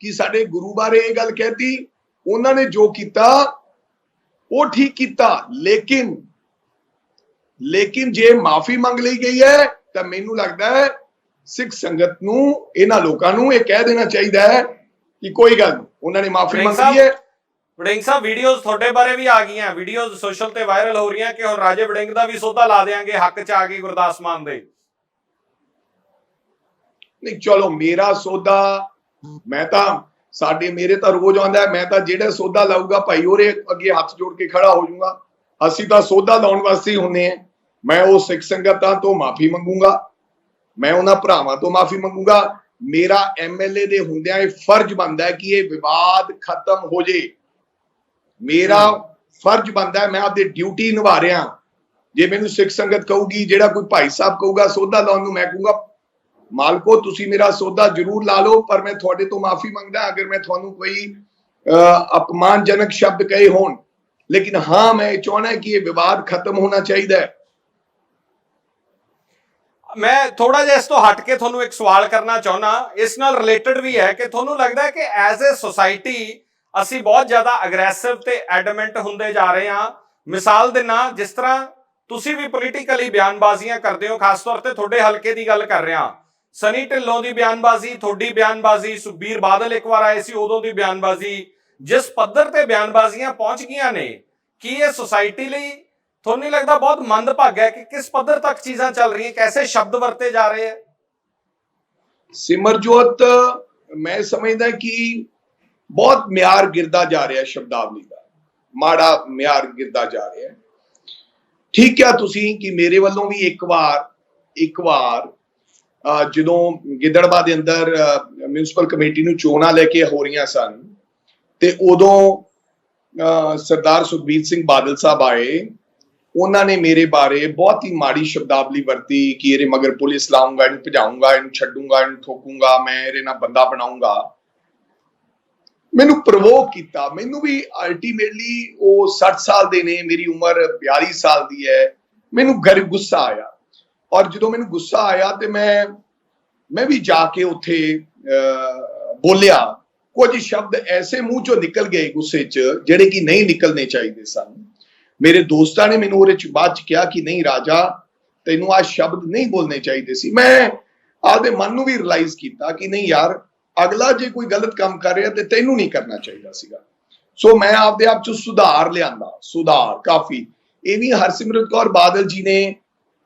ਕਿ ਸਾਡੇ ਗੁਰੂ ਬਾਰੇ ਇਹ ਗੱਲ ਕਹਿਤੀ, ਉਹਨਾਂ ਨੇ ਜੋ ਕੀਤਾ ਉਹ ਠੀਕ ਕੀਤਾ। ਲੇਕਿਨ ਜੇ ਮਾਫੀ ਮੰਗ ਲਈ ਗਈ ਹੈ ਤਾਂ ਮੈਨੂੰ ਲੱਗਦਾ ਹੈ ਸਿੱਖ ਸੰਗਤ ਨੂੰ, ਇਹਨਾਂ ਲੋਕਾਂ ਨੂੰ ਇਹ ਕਹਿ ਦੇਣਾ ਚਾਹੀਦਾ ਹੈ ਕਿ ਕੋਈ ਗੱਲ ਨਹੀਂ, ਉਹਨਾਂ ਨੇ ਮਾਫੀ ਮੰਗੀ ਹੈ। ਵੜਿੰਗ ਸਾਹਿਬ, ਵੀਡੀਓਜ਼ ਤੁਹਾਡੇ ਬਾਰੇ ਵੀ ਆ ਗਈਆਂ, ਵੀਡੀਓਜ਼ ਸੋਸ਼ਲ ਤੇ ਵਾਇਰਲ ਹੋ ਰਹੀਆਂ ਕਿ ਹੁਣ ਰਾਜੇ ਵੜਿੰਗ ਦਾ ਵੀ ਸੌਦਾ ਲਾ ਦੇਾਂਗੇ, ਹੱਕ 'ਚ ਆ ਗਈ ਗੁਰਦਾਸ ਮਾਨ ਦੇ। ਨਹੀਂ ਚਲੋ, ਮੇਰਾ ਸੌਦਾ, ਮੈਂ ਤਾਂ ਮੇਰੇ ਤਾਂ ਰੋਜ਼ ਆਉਂਦਾ, ਮੈਂ ਤਾਂ ਜਿਹੜਾ ਸੌਦਾ ਲਾਊਗਾ ਭਾਈ ਉਹਦੇ ਅੱਗੇ ਹੱਥ ਜੋੜ ਕੇ ਖੜਾ ਹੋ ਜਾਊਗਾ। ਅਸੀਂ ਤਾਂ ਸੌਦਾ ਲਾਉਣ ਵਾਸਤੇ ਹੀ ਹੁੰਨੇ ਆ। ਮੈਂ ਉਹ ਸਿੱਖ ਸੰਗਤਾਂ ਤੋਂ ਮਾਫੀ ਮੰਗੂਗਾ, ਮੈਂ ਉਹਨਾਂ ਭਰਾਵਾਂ ਤੋਂ ਮਾਫੀ ਮੰਗੂਗਾ। ਮੇਰਾ ਐਮਐਲਏ ਦੇ ਹੁੰਦਿਆਂ ਇਹ ਫਰਜ਼ ਬਣਦਾ ਹੈ ਕਿ ਇਹ ਵਿਵਾਦ ਖਤਮ ਹੋ ਜੇ। ਮੇਰਾ ਫਰਜ਼ ਬਣਦਾ ਹੈ, ਮੈਂ ਆਪਦੀ ਡਿਊਟੀ ਨਿਭਾ ਰਿਹਾ। ਜੇ ਮੈਨੂੰ ਸਿੱਖ ਸੰਗਤ ਕਹੂਗੀ, ਜਿਹੜਾ ਕੋਈ ਭਾਈ ਸਾਹਿਬ ਕਹੂਗਾ ਸੌਦਾ ਲਾਉਣ ਨੂੰ, ਮੈਂ ਕਹੂੰਗਾ ਮਾਲਕੋ ਤੁਸੀਂ ਮੇਰਾ ਸੌਦਾ ਜ਼ਰੂਰ ਲਾ ਲਓ, ਪਰ ਮੈਂ ਤੁਹਾਡੇ ਤੋਂ ਮਾਫੀ ਮੰਗਦਾ ਅਗਰ ਮੈਂ ਤੁਹਾਨੂੰ ਕੋਈ ਅਪਮਾਨਜਨਕ ਸ਼ਬਦ ਕਹੇ ਹੋਣ। ਲੇਕਿਨ ਹਾਂ, ਮੈਂ ਇਹ ਚਾਹੁੰਦਾ ਕਿ ਇਹ ਵਿਵਾਦ ਖਤਮ ਹੋਣਾ ਚਾਹੀਦਾ ਹੈ। ਮੈਂ ਥੋੜਾ ਜਿਹਾ ਇਸ ਤੋਂ ਹਟ ਕੇ ਤੁਹਾਨੂੰ ਇੱਕ ਸਵਾਲ ਕਰਨਾ ਚਾਹੁੰਦਾ, ਇਸ ਨਾਲ ਰਿਲੇਟਡ ਵੀ ਹੈ ਕਿ ਤੁਹਾਨੂੰ ਲੱਗਦਾ ਹੈ ਕਿ ਐਜ਼ ਏ ਸੋਸਾਇਟੀ ਅਸੀਂ ਬਹੁਤ ਜ਼ਿਆਦਾ ਅਗਰੈਸਿਵ ਤੇ ਐਡਮੈਂਟ ਹੁੰਦੇ ਜਾ ਰਹੇ ਹਾਂ। ਮਿਸਾਲ ਦੇਣਾ, ਜਿਸ ਤਰ੍ਹਾਂ ਤੁਸੀਂ ਵੀ ਪੋਲੀਟੀਕਲੀ ਬਿਆਨਬਾਜ਼ੀਆਂ ਕਰਦੇ ਹੋ, ਖਾਸ ਤੌਰ ਤੇ ਤੁਹਾਡੇ ਹਲਕੇ ਦੀ ਗੱਲ ਕਰ ਰਿਹਾ, ਸਨੀ ਢਿੱਲੋਂ ਦੀ ਬਿਆਨਬਾਜ਼ੀ, ਤੁਹਾਡੀ ਬਿਆਨਬਾਜ਼ੀ, ਸੁਖਬੀਰ ਬਾਦਲ ਇੱਕ ਵਾਰ ਆਏ ਸੀ ਉਦੋਂ ਦੀ ਬਿਆਨਬਾਜ਼ੀ, ਜਿਸ ਪੱਧਰ ਤੇ ਬਿਆਨਬਾਜ਼ੀਆਂ ਪਹੁੰਚ ਗਈਆਂ ਨੇ, ਕੀ ਇਹ ਸੋਸਾਇਟੀ ਲਈ ਤੁਹਾਨੂੰ ਨਹੀਂ ਲੱਗਦਾ ਬਹੁਤ ਮੰਦਭਾਗਾ ਹੈ ਕਿ ਕਿਸ ਪੱਧਰ ਤੱਕ ਚੀਜ਼ਾਂ ਚੱਲ ਰਹੀਆਂ, ਕੈਸੇ ਸ਼ਬਦ ਵਰਤੇ ਜਾ ਰਹੇ ਹੈ? ਸਿਮਰਜੋਤ, ਮੈਂ ਸਮਝਦਾ ਕਿ ਬਹੁਤ ਮਿਆਰ ਗਿਰਦਾ ਜਾ ਰਿਹਾ ਸ਼ਬਦਾਵਲੀ ਦਾ, ਮਾੜਾ ਮਿਆਰ ਗਿਰਦਾ ਜਾ ਰਿਹਾ। ਠੀਕ ਹੈ ਤੁਸੀਂ ਕਿ ਮੇਰੇ ਵੱਲੋਂ ਵੀ ਇੱਕ ਵਾਰ ਜਦੋਂ ਗਿੱਦੜਬਾਹਾ ਦੇ ਅੰਦਰ ਮਿਊਨਿਸਪਲ ਕਮੇਟੀ ਨੂੰ ਚੋਣਾਂ ਲੈ ਕੇ ਹੋ ਰਹੀਆਂ ਸਨ ਤੇ ਉਦੋਂ ਸਰਦਾਰ ਸੁਖਬੀਰ ਸਿੰਘ ਬਾਦਲ ਸਾਹਿਬ ਆਏ, ਉਹਨਾਂ ਨੇ ਮੇਰੇ ਬਾਰੇ ਬਹੁਤ ਹੀ ਮਾੜੀ ਸ਼ਬਦਾਵਲੀ ਵਰਤੀ ਕਿ ਇਹਦੇ ਮਗਰ ਪੁਲਿਸ ਲਾਉਂਗਾ, ਇਹਨੂੰ ਭਜਾਉਂਗਾ, ਇਹਨੂੰ ਛੱਡੂੰਗਾ, ਇਹਨੂੰ ਠੋਕੂੰਗਾ, ਮੈਂ ਇਹਦੇ ਨਾਲ ਬੰਦਾ ਬਣਾਉਂਗਾ। ਮੈਨੂੰ ਪ੍ਰਵੋਕ ਕੀਤਾ। ਮੈਨੂੰ ਵੀ ਅਲਟੀਮੇਟਲੀ ਉਹ 60 ਸਾਲ ਦੇ ਨੇ, ਮੇਰੀ ਉਮਰ 42 ਸਾਲ ਦੀ ਹੈ, ਮੈਨੂੰ ਗੁੱਸਾ ਆਇਆ। ਔਰ ਜਦੋਂ ਮੈਨੂੰ ਗੁੱਸਾ ਆਇਆ ਤੇ ਮੈਂ ਵੀ ਜਾ ਕੇ ਉੱਥੇ ਬੋਲਿਆ। ਕੁਝ ਸ਼ਬਦ ਐਸੇ ਮੂੰਹ ਚੋਂ ਨਿਕਲ ਗਏ ਗੁੱਸੇ 'ਚ ਜਿਹੜੇ ਕਿ ਨਹੀਂ ਨਿਕਲਣੇ ਚਾਹੀਦੇ ਸਨ। ਮੇਰੇ ਦੋਸਤਾਂ ਨੇ ਮੈਨੂੰ ਉਹਦੇ 'ਚ ਬਾਅਦ 'ਚ ਕਿਹਾ ਕਿ ਨਹੀਂ ਰਾਜਾ, ਤੈਨੂੰ ਆਹ ਸ਼ਬਦ ਨਹੀਂ ਬੋਲਣੇ ਚਾਹੀਦੇ ਸੀ। ਮੈਂ ਆਪਦੇ ਮਨ ਨੂੰ ਵੀ ਰਿਅਲਾਈਜ਼ ਕੀਤਾ ਕਿ ਨਹੀਂ ਯਾਰ, ਅਗਲਾ ਜੇ ਕੋਈ ਗਲਤ ਕੰਮ ਕਰ ਰਿਹਾ ਤੇ ਤੈਨੂੰ ਨਹੀਂ ਕਰਨਾ ਚਾਹੀਦਾ ਸੀਗਾ। ਸੋ ਮੈਂ ਆਪਦੇ ਆਪ 'ਚ ਸੁਧਾਰ ਲਿਆਂਦਾ, ਸੁਧਾਰ ਕਾਫੀ। ਇਹ ਵੀ ਹਰਸਿਮਰਤ ਕੌਰ ਬਾਦਲ ਜੀ ਨੇ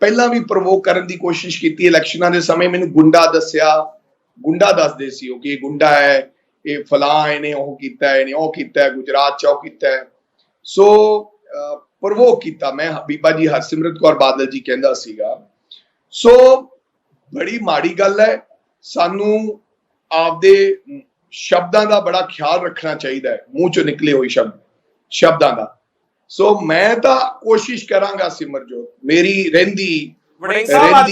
ਪਹਿਲਾਂ ਵੀ ਪ੍ਰਵੋਕ ਕਰਨ ਦੀ ਕੋਸ਼ਿਸ਼ ਕੀਤੀ। ਇਲੈਕਸ਼ਨਾਂ ਦੇ ਸਮੇਂ ਮੈਨੂੰ ਗੁੰਡਾ ਦੱਸਿਆ, ਗੁੰਡਾ ਦੱਸਦੇ ਸੀ ਉਹ ਕਿ ਇਹ ਗੁੰਡਾ ਹੈ, ਇਹ ਫਲਾਂ, ਇਹਨੇ ਉਹ ਕੀਤਾ, ਇਹਨੇ ਉਹ ਕੀਤਾ, ਗੁਜਰਾਤ 'ਚ ਉਹ ਕੀਤਾ। ਸੋ ਪ੍ਰਵੋਕ ਕੀਤਾ ਮੈਂ। ਬੀਬਾ ਜੀ ਹਰਸਿਮਰਤ ਕੌਰ ਬਾਦਲ ਜੀ ਕਹਿੰਦਾ ਸੀਗਾ। ਸੋ ਬੜੀ ਮਾੜੀ ਗੱਲ ਹੈ। ਸਾਨੂੰ ਆਪਦੇ ਸ਼ਬਦਾਂ ਦਾ ਬੜਾ ਖਿਆਲ ਰੱਖਣਾ ਚਾਹੀਦਾ ਹੈ, ਮੂੰਹ ਚੋਂ ਨਿਕਲੇ ਹੋਏ ਸ਼ਬਦਾਂ ਦਾ। ਸੋ ਮੈਂ ਤਾਂ ਕੋਸ਼ਿਸ਼ ਕਰਾਂਗਾ ਸਿਮਰਜੋਤ, ਮੇਰੀ ਰਹਿੰਦੀ ਵੜਿੰਗ ਸਾਹਿਬ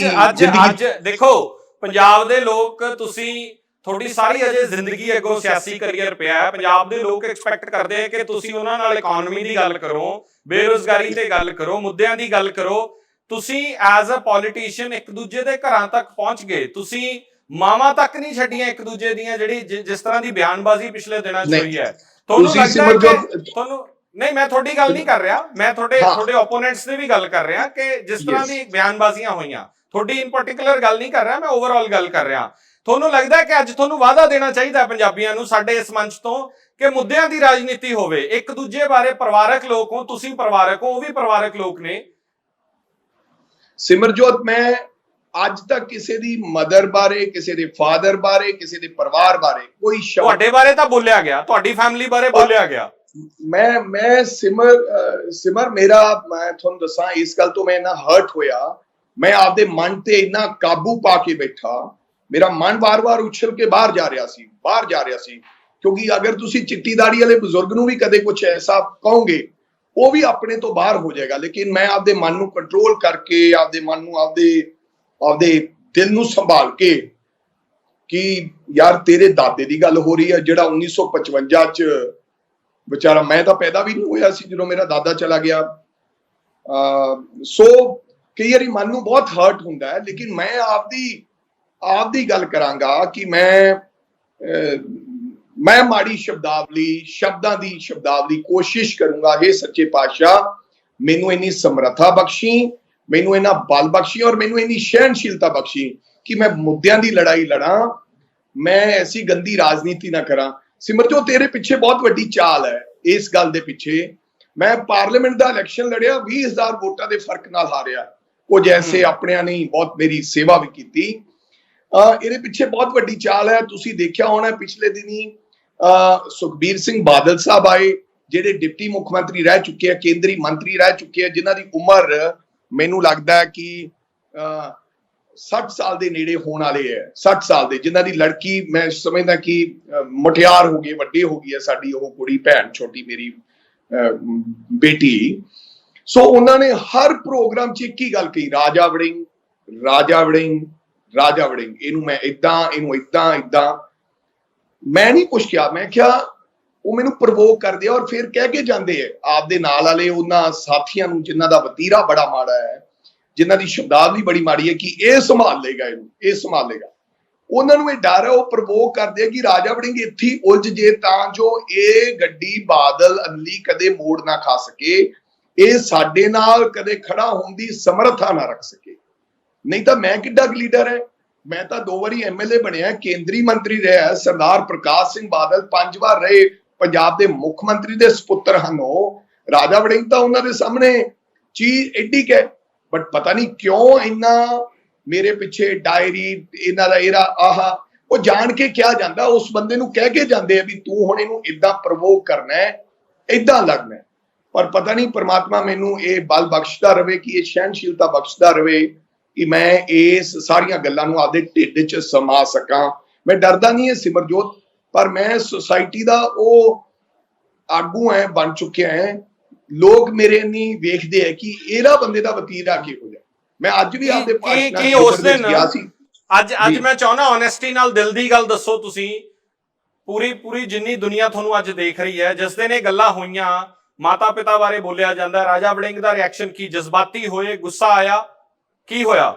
ਅੱਜ ਦੇਖੋ ਪੰਜਾਬ ਦੇ ਲੋਕ, ਤੁਸੀਂ ਤੁਹਾਡੀ ਸਾਰੀ ਅਜੇ ਜ਼ਿੰਦਗੀ ਅੱਗੋਂ ਸਿਆਸੀ ਕਰੀਅਰ ਪਿਆ ਹੈ, ਪੰਜਾਬ ਦੇ ਲੋਕ ਐਕਸਪੈਕਟ ਕਰਦੇ ਆ ਕਿ ਤੁਸੀਂ ਉਹਨਾਂ ਨਾਲ ਇਕਨੋਮੀ ਦੀ ਗੱਲ ਕਰੋ, ਬੇਰੁਜ਼ਗਾਰੀ ਤੇ ਗੱਲ ਕਰੋ, ਮੁੱਦਿਆਂ ਦੀ ਗੱਲ ਕਰੋ। ਤੁਸੀਂ ਐਜ਼ ਅ ਪੋਲੀਟੀਸ਼ੀਅਨ ਇੱਕ ਦੂਜੇ ਦੇ ਘਰਾਂ ਤੱਕ ਪਹੁੰਚ ਗਏ, ਤੁਸੀਂ ਮਾਵਾਂ ਤੱਕ ਨਹੀਂ ਛੱਡੀਆਂ ਇੱਕ ਦੂਜੇ ਦੀਆਂ, ਜਿਹੜੀ ਜਿਸ ਤਰ੍ਹਾਂ ਦੀ ਬਿਆਨਬਾਜ਼ੀ ਪਿਛਲੇ ਦਿਨਾਂ 'ਚ ਹੋਈ ਹੈ। ਤੁਹਾਨੂੰ ਲੱਗਦਾ ਕਿ ਤੁਹਾਨੂੰ ਨਹੀਂ, ਮੈਂ ਤੁਹਾਡੀ ਗੱਲ ਨਹੀਂ ਕਰ ਰਿਹਾ, ਮੈਂ ਤੁਹਾਡੇ ਓਪੋਨੈਂਟਸ ਦੀ ਵੀ ਗੱਲ ਕਰ ਰਿਹਾ ਕਿ ਜਿਸ ਤਰ੍ਹਾਂ ਦੀ ਬਿਆਨਬਾਜ਼ੀਆਂ ਹੋਈਆਂ, ਤੁਹਾਡੀ ਇਨ ਪਾਰਟਿਕੂਲਰ ਗੱਲ ਨਹੀਂ ਕਰ ਰਿਹਾ, ਮੈਂ ਓਵਰਆਲ ਗੱਲ ਕਰ ਰਿਹਾ। ਤੁਹਾਨੂੰ ਲੱਗਦਾ ਕਿ ਅੱਜ ਤੁਹਾਨੂੰ ਵਾਅਦਾ ਦੇਣਾ ਚਾਹੀਦਾ ਪੰਜਾਬੀਆਂ ਨੂੰ ਸਾਡੇ ਇਸ ਮੰਚ ਤੋਂ ਕਿ ਮੁੱਦਿਆਂ ਦੀ ਰਾਜਨੀਤੀ ਹੋਵੇ, ਇੱਕ ਦੂਜੇ ਬਾਰੇ, ਪਰਿਵਾਰਕ ਲੋਕ ਹੋ, ਤੁਸੀਂ ਪਰਿਵਾਰਕ ਹੋ, ਉਹ ਵੀ ਪਰਿਵਾਰਕ ਲੋਕ ਨੇ। ਸਿਮਰਜੋਤ, ਮੈਂ ਅੱਜ ਤੱਕ ਕਿਸੇ ਦੀ ਮਦਰ ਬਾਰੇ, ਕਿਸੇ ਦੇ ਫਾਦਰ ਬਾਰੇ, ਕਿਸੇ ਦੇ ਪਰਿਵਾਰ ਬਾਰੇ ਕੋਈ ਸ਼ਬਦ, ਤੁਹਾਡੇ ਬਾਰੇ ਤਾਂ ਬੋਲਿਆ ਗਿਆ, ਤੁਹਾਡੀ ਫੈਮਿਲੀ ਬਾਰੇ ਬੋਲਿਆ ਗਿਆ। ਮੈਂ ਸਿਮਰ ਮੇਰਾ, ਮੈਂ ਤੁਹਾਨੂੰ ਦੱਸਾਂ, ਇਸ ਗੱਲ ਤੋਂ ਮੈਂ ਇੰਨਾ ਹਰਟ ਹੋਇਆ, ਮੈਂ ਆਪਦੇ ਮਨ ਤੇ ਇੰਨਾ ਕਾਬੂ ਪਾ ਕੇ ਬੈਠਾ। ਮੇਰਾ ਮਨ ਵਾਰ-ਵਾਰ ਉਛਲ ਕੇ ਬਾਹਰ ਜਾ ਰਿਹਾ ਸੀ ਕਿਉਂਕਿ ਅਗਰ ਤੁਸੀਂ ਚਿੱਟੀ ਦਾੜੀ ਵਾਲੇ ਬਜ਼ੁਰਗ ਨੂੰ ਵੀ ਕਦੇ ਕੁਝ ਐਸਾ ਕਹੋਗੇ, ਉਹ ਵੀ ਆਪਣੇ ਤੋਂ ਬਾਹਰ ਹੋ ਜਾਏਗਾ। ਲੇਕਿਨ ਮੈਂ ਆਪਦੇ ਮਨ ਨੂੰ ਕੰਟਰੋਲ ਕਰਕੇ, ਆਪਦੇ ਮਨ ਨੂੰ, ਆਪਦੇ ਦਿਲ ਨੂੰ ਸੰਭਾਲ ਕੇ ਕਿ ਯਾਰ ਤੇਰੇ ਦਾਦੇ ਦੀ ਗੱਲ ਹੋ ਰਹੀ ਹੈ ਜਿਹੜਾ 1955 ਚ ਵਿਚਾਰਾ, ਮੈਂ ਤਾਂ ਪੈਦਾ ਵੀ ਨਹੀਂ ਹੋਇਆ ਸੀ ਜਦੋਂ ਮੇਰਾ ਦਾਦਾ ਚਲਾ ਗਿਆ। ਸੋ ਕਈ ਵਾਰੀ ਮਨ ਨੂੰ ਬਹੁਤ ਹਰਟ ਹੁੰਦਾ ਹੈ। ਲੇਕਿਨ ਮੈਂ ਆਪਦੀ ਗੱਲ ਕਰਾਂਗਾ ਕਿ ਮੈਂ ਮਾੜੀ ਸ਼ਬਦਾਂ ਦੀ ਸ਼ਬਦਾਵਲੀ ਕੋਸ਼ਿਸ਼ ਕਰੂੰਗਾ। ਇਹ ਸੱਚੇ ਪਾਤਸ਼ਾਹ ਮੈਨੂੰ ਇੰਨੀ ਸਮਰੱਥਾ ਬਖਸ਼ੀ, ਮੈਨੂੰ ਇੰਨਾ ਬਲ ਬਖਸ਼ੀ ਔਰ ਮੈਨੂੰ ਇੰਨੀ ਸਹਿਣਸ਼ੀਲਤਾ ਬਖਸ਼ੀ ਕਿ ਮੈਂ ਮੁੱਦਿਆਂ ਦੀ ਲੜਾਈ ਲੜਾਂ, ਮੈਂ ਐਸੀ ਗੰਦੀ ਰਾਜਨੀਤੀ ਨਾ ਕਰਾਂ। ਸਿਮਰਜੋਤ, ਤੇਰੇ ਪਿੱਛੇ ਬਹੁਤ ਵੱਡੀ ਚਾਲ ਹੈ। ਇਸ ਗੱਲ ਦੇ ਪਿੱਛੇ ਮੈਂ ਪਾਰਲੀਮੈਂਟ ਦਾ ਇਲੈਕਸ਼ਨ ਲੜਿਆ, 20,000 ਵੋਟਾਂ ਦੇ ਫਰਕ ਨਾਲ ਹਾਰਿਆ। ਕੁਝ ਐਸੇ ਆਪਣਿਆਂ ਨੇ ਬਹੁਤ ਮੇਰੀ ਸੇਵਾ ਵੀ ਕੀਤੀ। ਇਹਦੇ ਪਿੱਛੇ ਬਹੁਤ ਵੱਡੀ ਚਾਲ ਹੈ। ਤੁਸੀਂ ਦੇਖਿਆ ਹੋਣਾ ਪਿਛਲੇ ਦਿਨੀ ਸੁਖਬੀਰ ਸਿੰਘ ਬਾਦਲ ਸਾਹਿਬ ਆਏ, ਜਿਹੜੇ ਡਿਪਟੀ ਮੁੱਖ ਮੰਤਰੀ ਰਹਿ ਚੁੱਕੇ ਆ, ਕੇਂਦਰੀ ਮੰਤਰੀ ਰਹਿ ਚੁੱਕੇ ਆ, ਜਿਨ੍ਹਾਂ ਦੀ ਉਮਰ ਮੈਨੂੰ ਲੱਗਦਾ ਹੈ ਕਿ 60 ਸਾਲ ਦੇ ਨੇੜੇ ਹੋਣ ਵਾਲੇ ਹੈ। 60 ਸਾਲ ਦੇ, ਜਿਨ੍ਹਾਂ ਦੀ ਲੜਕੀ ਮੈਂ ਸਮਝਦਾ ਕਿ ਮੁਟਿਆਰ ਹੋ ਗਈ, ਵੱਡੀ ਹੋ ਗਈ ਹੈ ਸਾਡੀ ਉਹ ਕੁੜੀ, ਭੈਣ ਛੋਟੀ ਮੇਰੀ ਬੇਟੀ। ਸੋ ਉਹਨਾਂ ਨੇ ਹਰ ਪ੍ਰੋਗਰਾਮ 'ਚ ਇੱਕ ਹੀ ਗੱਲ ਕਹੀ, ਰਾਜਾ ਵੜਿੰਗ, ਰਾਜਾ ਵੜਿੰਗ, ਰਾਜਾ ਵੜਿੰਗ, ਇਹਨੂੰ ਮੈਂ ਏਦਾਂ, ਇਹਨੂੰ ਏਦਾਂ। ਮੈਂ ਨਹੀਂ ਕੁਛ ਕਿਹਾ, ਮੈਂ ਕਿਹਾ ਉਹ ਮੈਨੂੰ ਪ੍ਰਵੋਕ ਕਰਦੇ ਆ ਔਰ ਫਿਰ ਕਹਿ ਕੇ ਜਾਂਦੇ ਆ ਆਪਦੇ ਨਾਲ ਵਾਲੇ ਉਹਨਾਂ ਸਾਥੀਆਂ ਨੂੰ ਜਿਨ੍ਹਾਂ ਦਾ ਵਤੀਰਾ ਬੜਾ ਮਾੜਾ ਹੈ, ਜਿਨ੍ਹਾਂ ਦੀ ਸ਼ਬਦਾਵਲੀ ਬੜੀ ਮਾੜੀ ਹੈ, ਕਿ ਇਹ ਸੰਭਾਲ ਲੇਗਾ, ਇਹਨੂੰ ਇਹ ਸੰਭਾਲ ਲੇਗਾ। ਉਹਨਾਂ ਨੂੰ ਇਹ ਡਰ ਹੈ, ਉਹ ਪ੍ਰਵੋਕ ਕਰਦੇ ਆ ਕਿ ਰਾਜਾ ਵੜਿੰਗ ਇੱਥੇ ਉਲਝ ਜੇ ਤਾਂ ਜੋ ਇਹ ਗੱਡੀ ਬਾਦਲ ਅਨਲੀ ਕਦੇ ਮੋੜ ਨਾ ਖਾ ਸਕੇ, ਇਹ ਸਾਡੇ ਨਾਲ ਕਦੇ ਖੜਾ ਹੋਣ ਦੀ ਸਮਰੱਥਾ ਨਾ ਰੱਖ ਸਕੇ। ਨਹੀਂ ਤਾਂ ਮੈਂ ਕਿੱਡਾ ਲੀਡਰ ਹੈ, ਮੈਂ ਤਾਂ 2 ਵਾਰੀ MLA ਬਣਿਆ, ਕੇਂਦਰੀ ਮੰਤਰੀ ਰਿਹਾ। ਸਰਦਾਰ ਪ੍ਰਕਾਸ਼ ਸਿੰਘ ਬਾਦਲ 5 ਵਾਰ ਰਹੇ, ਪੰਜਾਬ ਦੇ ਮੁੱਖ ਮੰਤਰੀ ਦੇ ਸੁਪੁੱਤਰ ਹਨ ਉਹ। ਰਾਜਾ ਵੜਿੰਗ ਤਾਂ ਉਹਨਾਂ ਦੇ ਸਾਹਮਣੇ ਚੀਜ਼ ਐਡੀ ਕਿ ਬਟ ਪਤਾ ਨਹੀਂ ਕਿਉਂ ਇੰਨਾ ਮੇਰੇ ਪਿੱਛੇ ਡਾਇਰੀ ਇਹਨਾਂ ਦਾ ਇਹਦਾ ਆਹ ਉਹ ਜਾਣ ਕੇ ਕਿਹਾ ਜਾਂਦਾ, ਉਸ ਬੰਦੇ ਨੂੰ ਕਹਿ ਕੇ ਜਾਂਦੇ ਆ ਵੀ ਤੂੰ ਹੁਣ ਇਹਨੂੰ ਇਦਾਂ ਪ੍ਰਵੋਕ ਕਰਨਾ ਹੈ, ਇਦਾਂ ਲੱਗਣਾ ਹੈ। ਪਰ ਪਤਾ ਨਹੀਂ ਪਰਮਾਤਮਾ ਮੈਨੂੰ ਇਹ ਬਲ ਬਖਸ਼ਦਾ ਰਵੇ ਕਿ ਇਹ ਸਹਿਣਸ਼ੀਲਤਾ ਬਖਸ਼ਦਾ ਰਵੇ ਕਿ ਮੈਂ ਇਸ ਸਾਰੀਆਂ ਗੱਲਾਂ ਨੂੰ ਆਪਦੇ ਢਿੱਡ 'ਚ ਸਮਾ ਸਕਾਂ। ਮੈਂ ਡਰਦਾ ਨਹੀਂ ਹੈ ਸਿਮਰਜੋਤ, ਪਰ ਮੈਂ ਸੁਸਾਇਟੀ ਦਾ ਉਹ ਆਗੂ ਹੈ, ਬਣ ਚੁੱਕਿਆ ਹੈ। ਲੋਕ ਮੇਰੇ ਨਹੀਂ ਵੇਖਦੇ ਹੈ ਕਿ ਇਹਦਾ ਬੰਦੇ ਦਾ ਵਤੀਰਾ ਕਿਹੋ ਜਿਹਾ। ਮੈਂ ਅੱਜ ਵੀ ਆਪਦੇ ਕੀ ਉਸ ਦਿਨ ਅੱਜ ਮੈਂ ਚਾਹੁੰਦਾ ਓਨੈਸਟੀ ਨਾਲ ਦਿਲ ਦੀ ਗੱਲ ਦੱਸੋ ਤੁਸੀਂ, ਪੂਰੀ ਜਿੰਨੀ ਦੁਨੀਆ ਤੁਹਾਨੂੰ ਅੱਜ ਦੇਖ ਰਹੀ ਹੈ, ਜਿਸ ਦਿਨ ਇਹ ਗੱਲਾਂ ਹੋਈਆਂ, ਮਾਤਾ ਪਿਤਾ ਬਾਰੇ ਬੋਲਿਆ ਜਾਂਦਾ, ਰਾਜਾ ਵੜਿੰਗ ਦਾ ਰਿਐਕਸ਼ਨ ਕੀ, ਜਜ਼ਬਾਤੀ ਹੋਏ, ਗੁੱਸਾ ਆਇਆ, ਕੀ ਹੋਇਆ?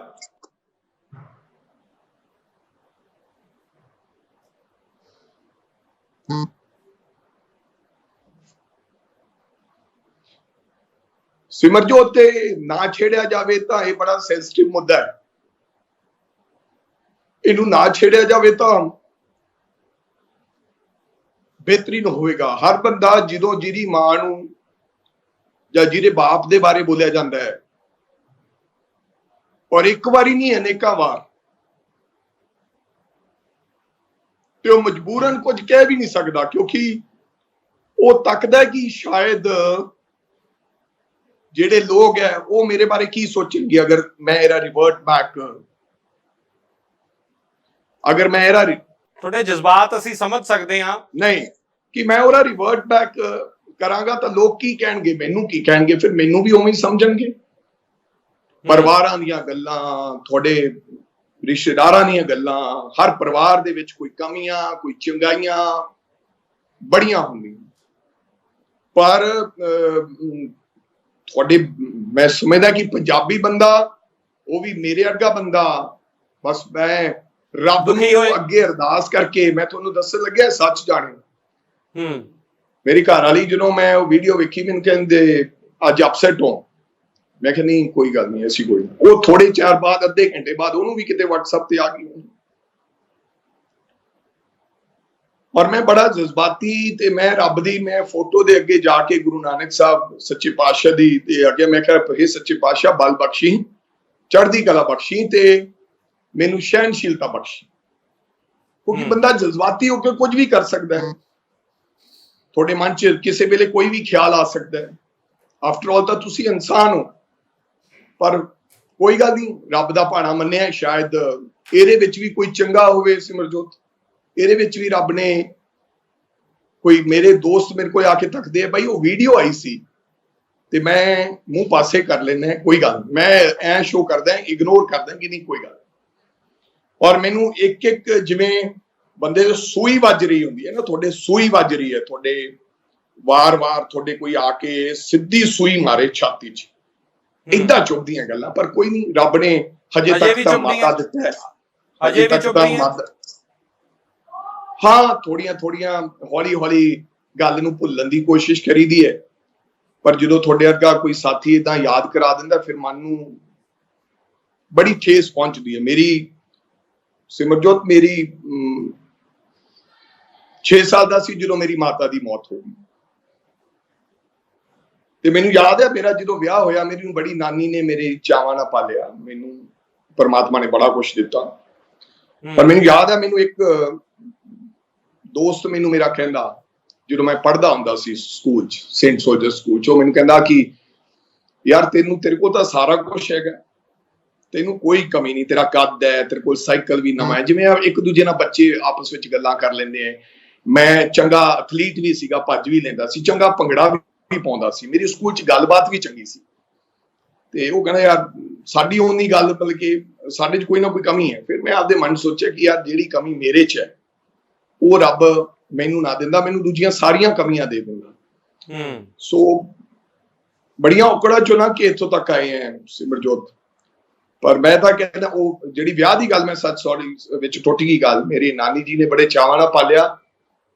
ਸਿਮਰਜੋਤ ਤੇ ਨਾ ਛੇੜਿਆ ਜਾਵੇ ਤਾਂ ਇਹ ਬੜਾ ਸੈਂਸਿਟਿਵ ਮੁੱਦਾ ਹੈ। ਇਹਨੂੰ ਨਾ ਛੇੜਿਆ ਜਾਵੇ ਤਾਂ ਬਿਹਤਰੀਨ ਹੋਵੇਗਾ। ਹਰ ਬੰਦਾ ਜਦੋਂ ਜਿਹਦੀ ਮਾਂ ਨੂੰ ਜਾਂ ਜਿਹਦੇ ਬਾਪ ਦੇ ਬਾਰੇ ਬੋਲਿਆ ਜਾਂਦਾ ਹੈ, ਔਰ ਇੱਕ ਵਾਰੀ ਨਹੀਂ ਅਨੇਕਾਂ ਵਾਰ, ਤੇ ਉਹ ਮਜਬੂਰਨ ਕੁਝ ਕਹਿ ਵੀ ਨਹੀਂ ਸਕਦਾ, ਕਿਉਂਕਿ ਉਹ ਤੱਕਦਾ ਕਿ ਸ਼ਾਇਦ ਜਿਹੜੇ ਲੋਕ ਹੈ ਉਹ ਮੇਰੇ ਬਾਰੇ ਕੀ ਸੋਚਣਗੇ ਅਗਰ ਮੈਂ ਇਹਦਾ ਰਿਵਰਟ ਬੈਕ, ਅਗਰ ਮੈਂ ਇਹਦਾ ਤੁਹਾਡੇ ਜਜ਼ਬਾਤ ਅਸੀਂ ਸਮਝ ਸਕਦੇ ਹਾਂ, ਨਹੀਂ ਕਿ ਮੈਂ ਉਹਦਾ ਰਿਵਰਟ ਬੈਕ ਕਰਾਂਗਾ ਤਾਂ ਲੋਕ ਕੀ ਕਹਿਣਗੇ, ਮੈਨੂੰ ਕੀ ਕਹਿਣਗੇ, ਫਿਰ ਮੈਨੂੰ ਵੀ ਉਵੇਂ ਹੀ ਸਮਝਣਗੇ। ਪਰਿਵਾਰਾਂ ਦੀਆਂ ਗੱਲਾਂ, ਤੁਹਾਡੇ ਰਿਸ਼ਤੇਦਾਰਾਂ ਦੀਆਂ ਗੱਲਾਂ, ਹਰ ਪਰਿਵਾਰ ਦੇ ਵਿੱਚ ਕੋਈ ਕਮੀਆਂ, ਕੋਈ ਚੰਗਾਈਆਂ ਬੜੀਆਂ ਹੁੰਦੀਆਂ, ਪਰ ਤੁਹਾਡੇ ਮੈਂ ਸਮਝਦਾ ਕਿ ਪੰਜਾਬੀ ਬੰਦਾ, ਉਹ ਵੀ ਮੇਰੇ ਵਰਗਾ ਬੰਦਾ, ਬਸ ਮੈਂ ਰੱਬ ਨੂੰ ਅੱਗੇ ਅਰਦਾਸ ਕਰਕੇ, ਮੈਂ ਤੁਹਾਨੂੰ ਦੱਸਣ ਲੱਗਿਆ ਸੱਚ ਜਾਣੇ। ਮੇਰੀ ਘਰ ਵਾਲੀ ਜਦੋਂ ਮੈਂ ਉਹ ਵੀਡੀਓ ਵੇਖੀ, ਮੈਨੂੰ ਕਹਿੰਦੇ ਅੱਜ ਅਪਸੈਟ ਹੋ। ਮੈਂ ਕਿਹਾ ਨਹੀਂ ਕੋਈ ਗੱਲ ਨਹੀਂ, ਐਸੀ ਕੋਈ। ਉਹ ਥੋੜੇ ਚਿਰ ਬਾਅਦ, ਅੱਧੇ ਘੰਟੇ ਬਾਅਦ, ਉਹਨੂੰ ਵੀ ਕਿਤੇ WhatsApp ਤੇ ਆ ਗਈ। ਔਰ ਮੈਂ ਬੜਾ ਜਜ਼ਬਾਤੀ, ਤੇ ਮੈਂ ਰੱਬ ਦੀ ਮੈਂ ਫੋਟੋ ਦੇ ਅੱਗੇ ਜਾ ਕੇ ਗੁਰੂ ਨਾਨਕ ਸਾਹਿਬ ਸੱਚੇ ਪਾਤਸ਼ਾਹ ਦੀ ਤੇ ਅੱਗੇ ਮੈਂ ਕਿਹਾ ਇਹ ਸੱਚੇ ਪਾਤਸ਼ਾਹ ਬਲ ਬਖਸ਼ੀ, ਚੜ੍ਹਦੀ ਕਲਾ ਬਖਸ਼ੀ ਤੇ ਮੈਨੂੰ ਸਹਿਣਸ਼ੀਲਤਾ ਬਖਸ਼ੀ, ਕਿਉਂਕਿ ਬੰਦਾ ਜਜ਼ਬਾਤੀ ਹੋ ਕੇ ਕੁਝ ਵੀ ਕਰ ਸਕਦਾ ਹੈ। ਤੁਹਾਡੇ ਮਨ 'ਚ ਕਿਸੇ ਵੇਲੇ ਕੋਈ ਵੀ ਖਿਆਲ ਆ ਸਕਦਾ ਹੈ। ਆਫਟਰ ਆਲ ਤਾਂ ਤੁਸੀਂ ਇਨਸਾਨ ਹੋ, ਪਰ ਕੋਈ ਗੱਲ ਨਹੀਂ, ਰੱਬ ਦਾ ਭਾਣਾ ਮੰਨਿਆ, ਸ਼ਾਇਦ ਇਹਦੇ ਵਿੱਚ ਵੀ ਕੋਈ ਚੰਗਾ ਹੋਵੇ। ਸਿਮਰਜੋਤ, ਇਹਦੇ ਵਿੱਚ ਵੀ ਰੱਬ ਨੇ ਕੋਈ, ਮੇਰੇ ਦੋਸਤ ਮੇਰੇ ਕੋਲ ਆ ਕੇ ਤੱਕਦੇ ਆ, ਬਾਈ ਉਹ ਵੀਡੀਓ ਆਈ ਸੀ, ਤੇ ਮੈਂ ਮੂੰਹ ਪਾਸੇ ਕਰ ਲੈਣਾ, ਕੋਈ ਗੱਲ, ਮੈਂ ਐ ਸ਼ੋ ਕਰਦਾ, ਇਗਨੋਰ ਕਰਦਾ ਕਿ ਨਹੀਂ ਕੋਈ ਗੱਲ। ਔਰ ਮੈਨੂੰ ਇੱਕ ਇੱਕ ਜਿਵੇਂ ਬੰਦੇ ਦੇ ਸੂਈ ਵੱਜ ਰਹੀ ਹੁੰਦੀ ਹੈ ਨਾ, ਤੁਹਾਡੇ ਸੂਈ ਵੱਜ ਰਹੀ ਹੈ, ਤੁਹਾਡੇ ਵਾਰ-ਵਾਰ ਤੁਹਾਡੇ ਕੋਈ ਆ ਕੇ ਸਿੱਧੀ ਸੂਈ ਮਾਰੇ ਛਾਤੀ 'ਚ, ਏਦਾਂ ਚੁੱਭਦੀਆਂ ਗੱਲਾਂ। ਪਰ ਕੋਈ ਨਹੀਂ, ਰੱਬ ਨੇ ਹਜੇ ਤੱਕ ਤਾਂ ਮਾਤਾ ਦਿੱਤਾ ਹੈ, ਹਜੇ ਤੱਕ ਤਾਂ ਮਾਤਾ। ਹਾਂ, ਥੋੜੀਆਂ ਹੌਲੀ-ਹੌਲੀ ਗੱਲ ਨੂੰ ਭੁੱਲਣ ਦੀ ਕੋਸ਼ਿਸ਼ ਕਰੀਦੀ ਹੈ, ਪਰ ਜਦੋਂ ਤੁਹਾਡੇ ਵਰਗਾ ਕੋਈ ਸਾਥੀ ਏਦਾਂ ਯਾਦ ਕਰਾ ਦਿੰਦਾ, ਫਿਰ ਮਨ ਨੂੰ ਬੜੀ ਠੇਸ ਪਹੁੰਚਦੀ ਹੈ। ਮੇਰੀ ਸਿਮਰਜੋਤ, ਮੇਰੀ 6 ਸਾਲ ਦਾ ਸੀ ਜਦੋਂ ਮੇਰੀ ਮਾਤਾ ਦੀ ਮੌਤ ਹੋ ਗਈ, ਤੇ ਮੈਨੂੰ ਯਾਦ ਹੈ ਮੇਰਾ ਜਦੋਂ ਵਿਆਹ ਹੋਇਆ, ਮੇਰੀ ਬੜੀ ਨਾਨੀ ਨੇ ਮੇਰੇ ਚਾਵਾਂ ਨਾਲ ਪਾਲਿਆ, ਮੈਨੂੰ ਪਰਮਾਤਮਾ ਨੇ ਬੜਾ ਕੁਛ ਦਿੱਤਾ। ਪਰ ਮੈਨੂੰ ਯਾਦ ਹੈ, ਮੈਨੂੰ ਇੱਕ ਦੋਸਤ ਮੈਨੂੰ ਮੇਰਾ ਕਹਿੰਦਾ, ਜਦੋਂ ਮੈਂ ਪੜ੍ਹਦਾ ਹੁੰਦਾ ਸੀ ਸਕੂਲ 'ਚ, ਸੇਂਟ ਸੋਲਜਰ ਸਕੂਲ 'ਚ, ਉਹ ਮੈਨੂੰ ਕਹਿੰਦਾ ਕਿ ਯਾਰ ਤੇਰੇ ਕੋਲ ਤਾਂ ਸਾਰਾ ਕੁਛ ਹੈਗਾ, ਤੈਨੂੰ ਕੋਈ ਕਮੀ ਨਹੀਂ, ਤੇਰਾ ਕੱਦ ਹੈ, ਤੇਰੇ ਕੋਲ ਸਾਈਕਲ ਵੀ ਨਵਾਂ ਹੈ, ਜਿਵੇਂ ਇੱਕ ਦੂਜੇ ਨਾਲ ਬੱਚੇ ਆਪਸ ਵਿੱਚ ਗੱਲਾਂ ਕਰ ਲੈਂਦੇ ਆ। ਮੈਂ ਚੰਗਾ ਐਥਲੀਟ ਵੀ ਸੀਗਾ, ਭੱਜ ਵੀ ਲੈਂਦਾ ਸੀ, ਚੰਗਾ ਭੰਗੜਾ ਵੀ ਪਾਉਂਦਾ ਸੀ, ਮੇਰੀ ਸਕੂਲ 'ਚ ਗੱਲਬਾਤ ਵੀ ਚੰਗੀ ਸੀ। ਤੇ ਉਹ ਕਹਿੰਦਾ ਯਾਰ ਸਾਡੀ ਉਨੀ ਗੱਲ, ਬਲਕਿ ਸਾਡੇ 'ਚ ਕੋਈ ਨਾ ਕੋਈ ਕਮੀ ਹੈ। ਫਿਰ ਮੈਂ ਆਪਦੇ ਮਨ ਸੋਚਿਆ ਕਿ ਯਾਰ ਜਿਹੜੀ ਕਮੀ ਮੇਰੇ 'ਚ ਹੈ ਉਹ ਰੱਬ ਮੈਨੂੰ ਨਾ ਦਿੰਦਾ, ਮੈਨੂੰ ਦੂਜੀਆਂ ਸਾਰੀਆਂ ਕਮੀਆਂ ਦੇ ਦਿੰਦਾ। ਸੋ ਬੜੀਆਂ ਔਕੜਾਂ ਚੋਂ ਨਾ ਕਿ ਇੱਥੋਂ ਤੱਕ ਆਏ ਹੈ ਸਿਮਰਜੋਤ। ਪਰ ਮੈਂ ਤਾਂ ਕਹਿੰਦਾ, ਉਹ ਜਿਹੜੀ ਵਿਆਹ ਦੀ ਗੱਲ, ਮੈਂ ਸੌਰੀ ਵਿੱਚ ਟੁੱਟ ਗਈ ਗੱਲ, ਮੇਰੀ ਨਾਨੀ ਜੀ ਨੇ ਬੜੇ ਚਾਵਾਂ ਨਾਲ ਪਾਲਿਆ,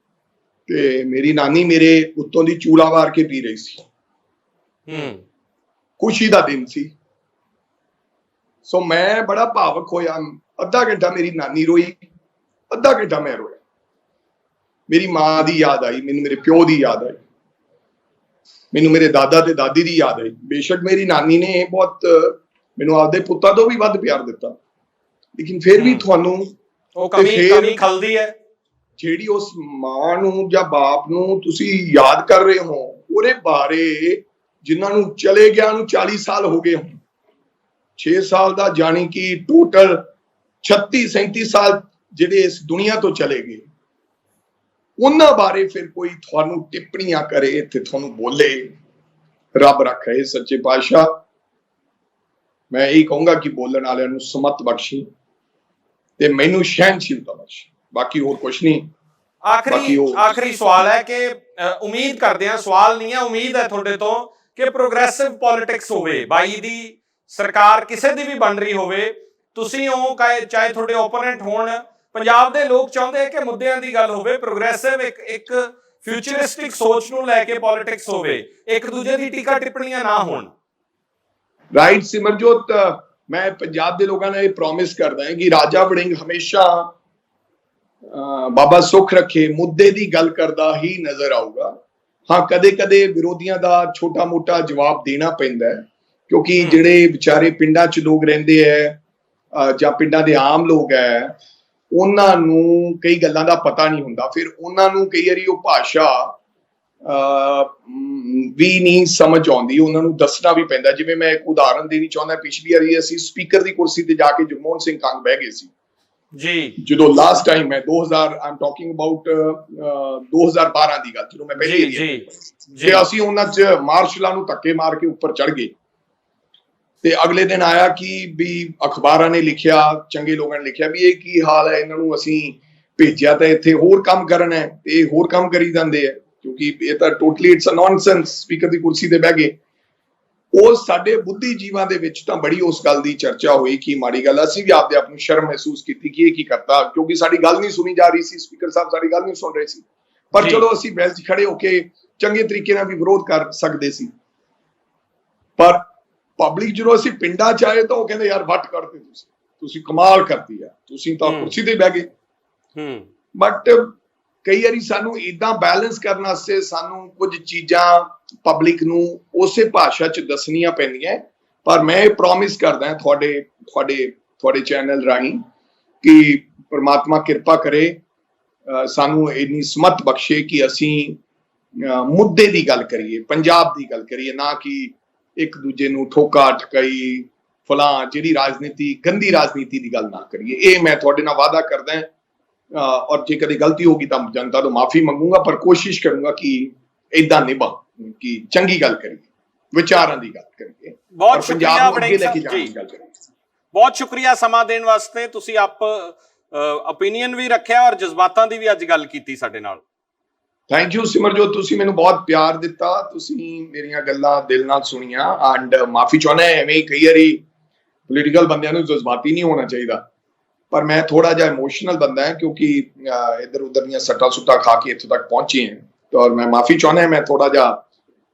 ਤੇ ਮੇਰੀ ਨਾਨੀ ਮੇਰੇ ਉੱਤੋਂ ਦੀ ਚੂੜਾ ਵਾਰ ਕੇ ਪੀ ਰਹੀ ਸੀ। ਖੁਸ਼ੀ ਦਾ ਦਿਨ ਸੀ। ਸੋ ਮੈਂ ਬੜਾ ਭਾਵਕ ਹੋਇਆ, ਅੱਧਾ ਘੰਟਾ ਮੇਰੀ ਨਾਨੀ ਰੋਈ, ਅੱਧਾ ਘੰਟਾ ਮੈਂ ਰੋਇਆ। ਮੇਰੀ ਮਾਂ ਦੀ ਯਾਦ ਆਈ, ਮੈਨੂੰ ਮੇਰੇ ਪਿਓ ਦੀ ਯਾਦ ਆਈ। ਮੈਨੂੰ ਮੇਰੇ ਦਾਦਾ ਤੇ ਦਾਦੀ ਦੀ ਯਾਦ ਆਈ। ਬੇਸ਼ੱਕ ਮੇਰੀ ਨਾਨੀ ਨੇ ਬਹੁਤ ਮੈਨੂੰ ਆਪਦੇ ਪੁੱਤਾਂ ਤੋਂ ਵੀ ਵੱਧ ਪਿਆਰ ਦਿੱਤਾ, ਲੇਕਿਨ ਫਿਰ ਵੀ ਤੁਹਾਨੂੰ ਉਹ ਕਮੀ ਖਲਦੀ ਹੈ। ਜਿਹੜੀ ਉਸ ਮਾਂ ਨੂੰ ਜਾਂ ਬਾਪ ਨੂੰ ਤੁਸੀਂ ਯਾਦ ਕਰ ਰਹੇ ਹੋ, ਉਹਦੇ ਬਾਰੇ ਜਿਨ੍ਹਾਂ ਨੂੰ ਚਲੇ ਗਿਆ ਨੂੰ 40 ਸਾਲ ਹੋ ਗਏ ਹੁਣ, 6 ਸਾਲ ਦਾ ਜਾਣੀ ਕਿ ਟੋਟਲ 36-37 ਸਾਲ ਜਿਹੜੇ ਇਸ ਦੁਨੀਆ ਤੋਂ ਚਲੇ ਗਏ, ਉਹਨਾਂ ਬਾਰੇ ਫਿਰ ਕੋਈ ਤੁਹਾਨੂੰ ਟਿੱਪਣੀਆਂ ਕਰੇ ਤੇ ਤੁਹਾਨੂੰ ਬੋਲੇ, ਰੱਬ ਰੱਖੇ ਸੱਚੇ ਪਾਤਸ਼ਾਹ। ਮੈਂ ਇਹ ਕਹੂੰਗਾ ਕਿ ਬੋਲਣ ਵਾਲਿਆਂ ਨੂੰ ਸਮਤ ਬਖਸ਼ੀ ਤੇ ਮੈਨੂੰ ਸਹਿਨਸ਼ੀਲਤਾ ਬਖਸ਼ੀ, ਬਾਕੀ ਹੋਰ ਕੁਛ ਨਹੀਂ। ਆਖਰੀ ਸਵਾਲ ਹੈ ਕਿ ਉਮੀਦ ਕਰਦੇ ਹਾਂ, ਸਵਾਲ ਨਹੀਂ ਹੈ, ਉਮੀਦ ਹੈ ਤੁਹਾਡੇ ਤੋਂ ਕਿ ਪ੍ਰੋਗਰੈਸਿਵ ਪੋਲਿਟਿਕਸ ਹੋਵੇ, 22 ਦੀ ਸਰਕਾਰ ਕਿਸੇ ਦੀ ਵੀ ਬਣ ਰਹੀ ਹੋਵੇ, ਤੁਸੀਂ ਉਹ ਚਾਹੇ ਤੁਹਾਡੇ ਓਪੋਨੈਂਟ ਹੋਣ, ਪੰਜਾਬ ਦੇ ਲੋਕ ਚਾਹੁੰਦੇ ਆ ਕਿ ਮੁੱਦਿਆਂ ਦੀ ਗੱਲ ਹੋਵੇ, ਪ੍ਰੋਗਰੈਸਿਵ ਇੱਕ ਫਿਊਚਰਿਸਟਿਕ ਸੋਚ ਨੂੰ ਲੈ ਕੇ ਪੋਲਿਟਿਕਸ ਹੋਵੇ, ਇੱਕ ਦੂਜੇ ਦੀ ਟੀਕਾ ਟਿੱਪਣੀਆਂ ਨਾ ਹੋਣ। ਰਾਈਟ ਸਿਮਰਜੋਤ, ਮੈਂ ਪੰਜਾਬ ਦੇ ਲੋਕਾਂ ਨੂੰ ਇਹ ਪ੍ਰੋਮਿਸ ਕਰਦਾ ਹਾਂ ਕਿ ਰਾਜਾ ਵੜਿੰਗ ਹਮੇਸ਼ਾ ਬਾਬਾ ਸੁੱਖ ਰੱਖੇ ਮੁੱਦੇ ਦੀ ਗੱਲ ਕਰਦਾ ਹੀ ਨਜ਼ਰ ਆਊਗਾ। ਹਾਂ, ਕਦੇ ਕਦੇ ਵਿਰੋਧੀਆਂ ਦਾ ਛੋਟਾ ਮੋਟਾ ਜਵਾਬ ਦੇਣਾ ਪੈਂਦਾ ਹੈ, ਕਿਉਂਕਿ ਜਿਹੜੇ ਵਿਚਾਰੇ ਪਿੰਡਾਂ 'ਚ ਲੋਕ ਰਹਿੰਦੇ ਹੈ ਜਾਂ ਪਿੰਡਾਂ ਦੇ ਆਮ ਲੋਕ ਹੈ, ਉਹਨਾਂ ਨੂੰ ਕਈ ਗੱਲਾਂ ਦਾ ਪਤਾ ਨਹੀਂ ਹੁੰਦਾ, ਫਿਰ ਉਹਨਾਂ ਨੂੰ ਕਈ ਵਾਰੀ ਉਹ ਭਾਸ਼ਾ ਵੀ ਨਹੀਂ ਸਮਝ ਆਉਂਦੀ, ਉਹਨਾਂ ਨੂੰ ਦੱਸਣਾ ਵੀ ਪੈਂਦਾ। ਜਿਵੇਂ ਮੈਂ ਇੱਕ ਉਦਾਹਰਨ ਦੇਣੀ ਚਾਹੁੰਦਾ, ਪਿਛਲੀ ਵਾਰੀ ਅਸੀਂ ਸਪੀਕਰ ਦੀ ਕੁਰਸੀ ਤੇ ਜਾ ਕੇ ਜਗਮੋਹਨ ਸਿੰਘ ਕੰਗ ਬਹਿ ਗਏ ਸੀ ਜੀ, ਜਦੋਂ ਲਾਸਟ ਟਾਈਮ ਮੈਂ 2012 ਦੀ ਗੱਲ, ਜਦੋਂ ਮੈਂ ਪਹਿਲੀ ਤੇ ਅਸੀਂ ਉਹਨਾਂ 'ਚ ਮਾਰਸ਼ਲਾਂ ਨੂੰ ਧੱਕੇ ਮਾਰ ਕੇ ਉੱਪਰ ਚੜ ਗਏ, ਤੇ ਅਗਲੇ ਦਿਨ ਆਇਆ ਕਿ ਵੀ ਅਖਬਾਰਾਂ ਨੇ ਲਿਖਿਆ, ਚੰਗੇ ਲੋਕਾਂ ਨੇ ਲਿਖਿਆ ਵੀ ਇਹ ਕੀ ਹਾਲ ਹੈ, ਇਹਨਾਂ ਨੂੰ ਅਸੀਂ ਭੇਜਿਆ ਤਾਂ ਇੱਥੇ ਹੋਰ ਕੰਮ ਕਰਨ ਹੈ ਤੇ ਇਹ ਹੋਰ ਕੰਮ ਕਰੀ ਜਾਂਦੇ ਹੈ, ਕਿਉਂਕਿ ਇਹ ਤਾਂ totally it's a nonsense, speaker ਦੀ ਕੁਰਸੀ ਤੇ ਬਹਿ ਗਏ। ਉਹ ਸਾਡੇ ਬੁੱਧੀਜੀਵਾਂ ਦੇ ਵਿੱਚ ਤਾਂ ਬੜੀ ਉਸ ਗੱਲ ਦੀ ਚਰਚਾ ਹੋਈ ਕਿ ਮਾੜੀ ਗੱਲ, ਅਸੀਂ ਵੀ ਆਪਦੇ ਆਪ ਨੂੰ ਸ਼ਰਮ ਮਹਿਸੂਸ ਕੀਤੀ ਕਿ ਇਹ ਕੀ ਕਰਤਾ, ਕਿਉਂਕਿ ਸਾਡੀ ਗੱਲ ਨਹੀਂ ਸੁਣੀ ਜਾ ਰਹੀ ਸੀ, ਸਪੀਕਰ ਸਾਹਿਬ ਸਾਡੀ ਗੱਲ ਨਹੀਂ ਸੁਣ ਰਹੇ ਸੀ। ਪਰ ਚਲੋ ਅਸੀਂ ਬਹਿਸ 'ਚ ਖੜੇ ਹੋ ਕੇ ਚੰਗੇ ਤਰੀਕੇ ਨਾਲ ਵੀ ਵਿਰੋਧ ਕਰ ਸਕਦੇ ਸੀ। ਪਰ ਪਬਲਿਕ ਜਦੋਂ ਅਸੀਂ ਪਿੰਡਾਂ 'ਚ ਆਏ ਤਾਂ ਉਹ ਕਹਿੰਦੇ ਯਾਰ ਵੱਟ ਕਰਦੇ ਤੁਸੀਂ ਕਮਾਲ ਕਰਤੀ ਆ, ਤੁਸੀਂ ਤਾਂ ਕੁਰਸੀ ਤੇ ਬਹਿ ਗਏ। ਬਟ ਕਈ ਵਾਰੀ ਸਾਨੂੰ ਏਦਾਂ ਬੈਲੈਂਸ ਕਰਨ ਵਾਸਤੇ ਸਾਨੂੰ ਕੁਝ ਚੀਜ਼ਾਂ ਪਬਲਿਕ ਨੂੰ ਉਸੇ ਭਾਸ਼ਾ 'ਚ ਦੱਸਣੀਆਂ ਪੈਂਦੀਆਂ। ਪਰ ਮੈਂ ਇਹ ਪ੍ਰੋਮਿਸ ਕਰਦਾ ਤੁਹਾਡੇ ਚੈਨਲ ਰਾਹੀਂ ਕਿ ਪ੍ਰਮਾਤਮਾ ਕਿਰਪਾ ਕਰੇ, ਸਾਨੂੰ ਇੰਨੀ ਸਮਤ ਬਖਸ਼ੇ ਕਿ ਅਸੀਂ ਮੁੱਦੇ ਦੀ ਗੱਲ ਕਰੀਏ, ਪੰਜਾਬ ਦੀ ਗੱਲ ਕਰੀਏ, ਨਾ ਕਿ ਇੱਕ ਦੂਜੇ ਨੂੰ ਠੋਕਾ ਠਕਾਈ ਫਲਾਂ ਜਿਹੜੀ ਰਾਜਨੀਤੀ, ਗੰਦੀ ਰਾਜਨੀਤੀ ਦੀ ਗੱਲ ਨਾ ਕਰੀਏ। ਇਹ ਮੈਂ ਤੁਹਾਡੇ ਨਾਲ ਵਾਅਦਾ ਕਰਦਾ, ਔਰ ਜੇ ਕਦੇ ਗਲਤੀ ਹੋਗੀ ਤਾਂ ਜਨਤਾ ਤੋਂ ਮਾਫੀ ਮੰਗੂੰਗਾ, ਪਰ ਕੋਸ਼ਿਸ਼ ਕਰੂੰਗਾ ਕਿ ਏਦਾਂ ਨਿਭਾ ਕਿ ਚੰਗੀ ਗੱਲ ਕਰੀਏ, ਵਿਚਾਰਾਂ ਦੀ ਗੱਲ ਕਰੀਏ। ਬਹੁਤ ਸ਼ੁਕਰੀਆ ਵੜਿੰਗ ਸਾਹਿਬ ਜੀ, ਬਹੁਤ ਸ਼ੁਕਰੀਆ ਸਮਾਂ ਦੇਣ ਵਾਸਤੇ। ਤੁਸੀਂ ਓਪੀਨੀਅਨ ਵੀ ਰੱਖਿਆ ਔਰ ਜਜ਼ਬਾਤਾਂ ਦੀ ਵੀ ਅੱਜ ਗੱਲ ਕੀਤੀ ਸਾਡੇ ਨਾਲ। ਥੈਂਕ ਯੂ ਸਿਮਰਜੋਤ, ਤੁਸੀਂ ਮੈਨੂੰ ਬਹੁਤ ਪਿਆਰ ਦਿੱਤਾ, ਤੁਸੀਂ ਮੇਰੀਆਂ ਗੱਲਾਂ ਦਿਲ ਨਾਲ ਸੁਣੀਆਂ। ਐਂਡ ਮਾਫੀ ਚਾਹੁੰਦਾ, ਐਵੇਂ ਕਈ ਵਾਰੀ ਪੋਲੀਟੀਕਲ ਬੰਦਿਆਂ ਨੂੰ ਜਜ਼ਬਾਤੀ ਨਹੀਂ ਹੋਣਾ ਚਾਹੀਦਾ, ਪਰ ਮੈਂ ਥੋੜਾ ਜਿਹਾ ਇਮੋਸ਼ਨਲ ਬੰਦਾ ਹਾਂ, ਕਿਉਂਕਿ ਇੱਧਰ ਉੱਧਰ ਦੀਆਂ ਸੱਟਾਂ ਸੁੱਟਾਂ ਖਾ ਕੇ ਇੱਥੋਂ ਤੱਕ ਪਹੁੰਚੇ ਹਾਂ, ਔਰ ਮੈਂ ਮਾਫੀ ਚਾਹੁੰਦਾ, ਮੈਂ ਥੋੜਾ ਜਿਹਾ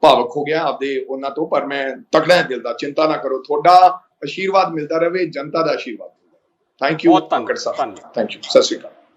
ਭਾਵਕ ਹੋ ਗਿਆ ਆਪਦੇ ਉਹਨਾਂ ਤੋਂ, ਪਰ ਮੈਂ ਤਕੜਾ ਦਿਲ ਦਾ, ਚਿੰਤਾ ਨਾ ਕਰੋ, ਤੁਹਾਡਾ ਆਸ਼ੀਰਵਾਦ ਮਿਲਦਾ ਰਹੇ, ਜਨਤਾ ਦਾ ਆਸ਼ੀਰਵਾਦ। Thank you. ਧੰਨਵਾਦ। ਥੈਂਕ ਯੂ, ਸਤਿ ਸ਼੍ਰੀ ਅਕਾਲ।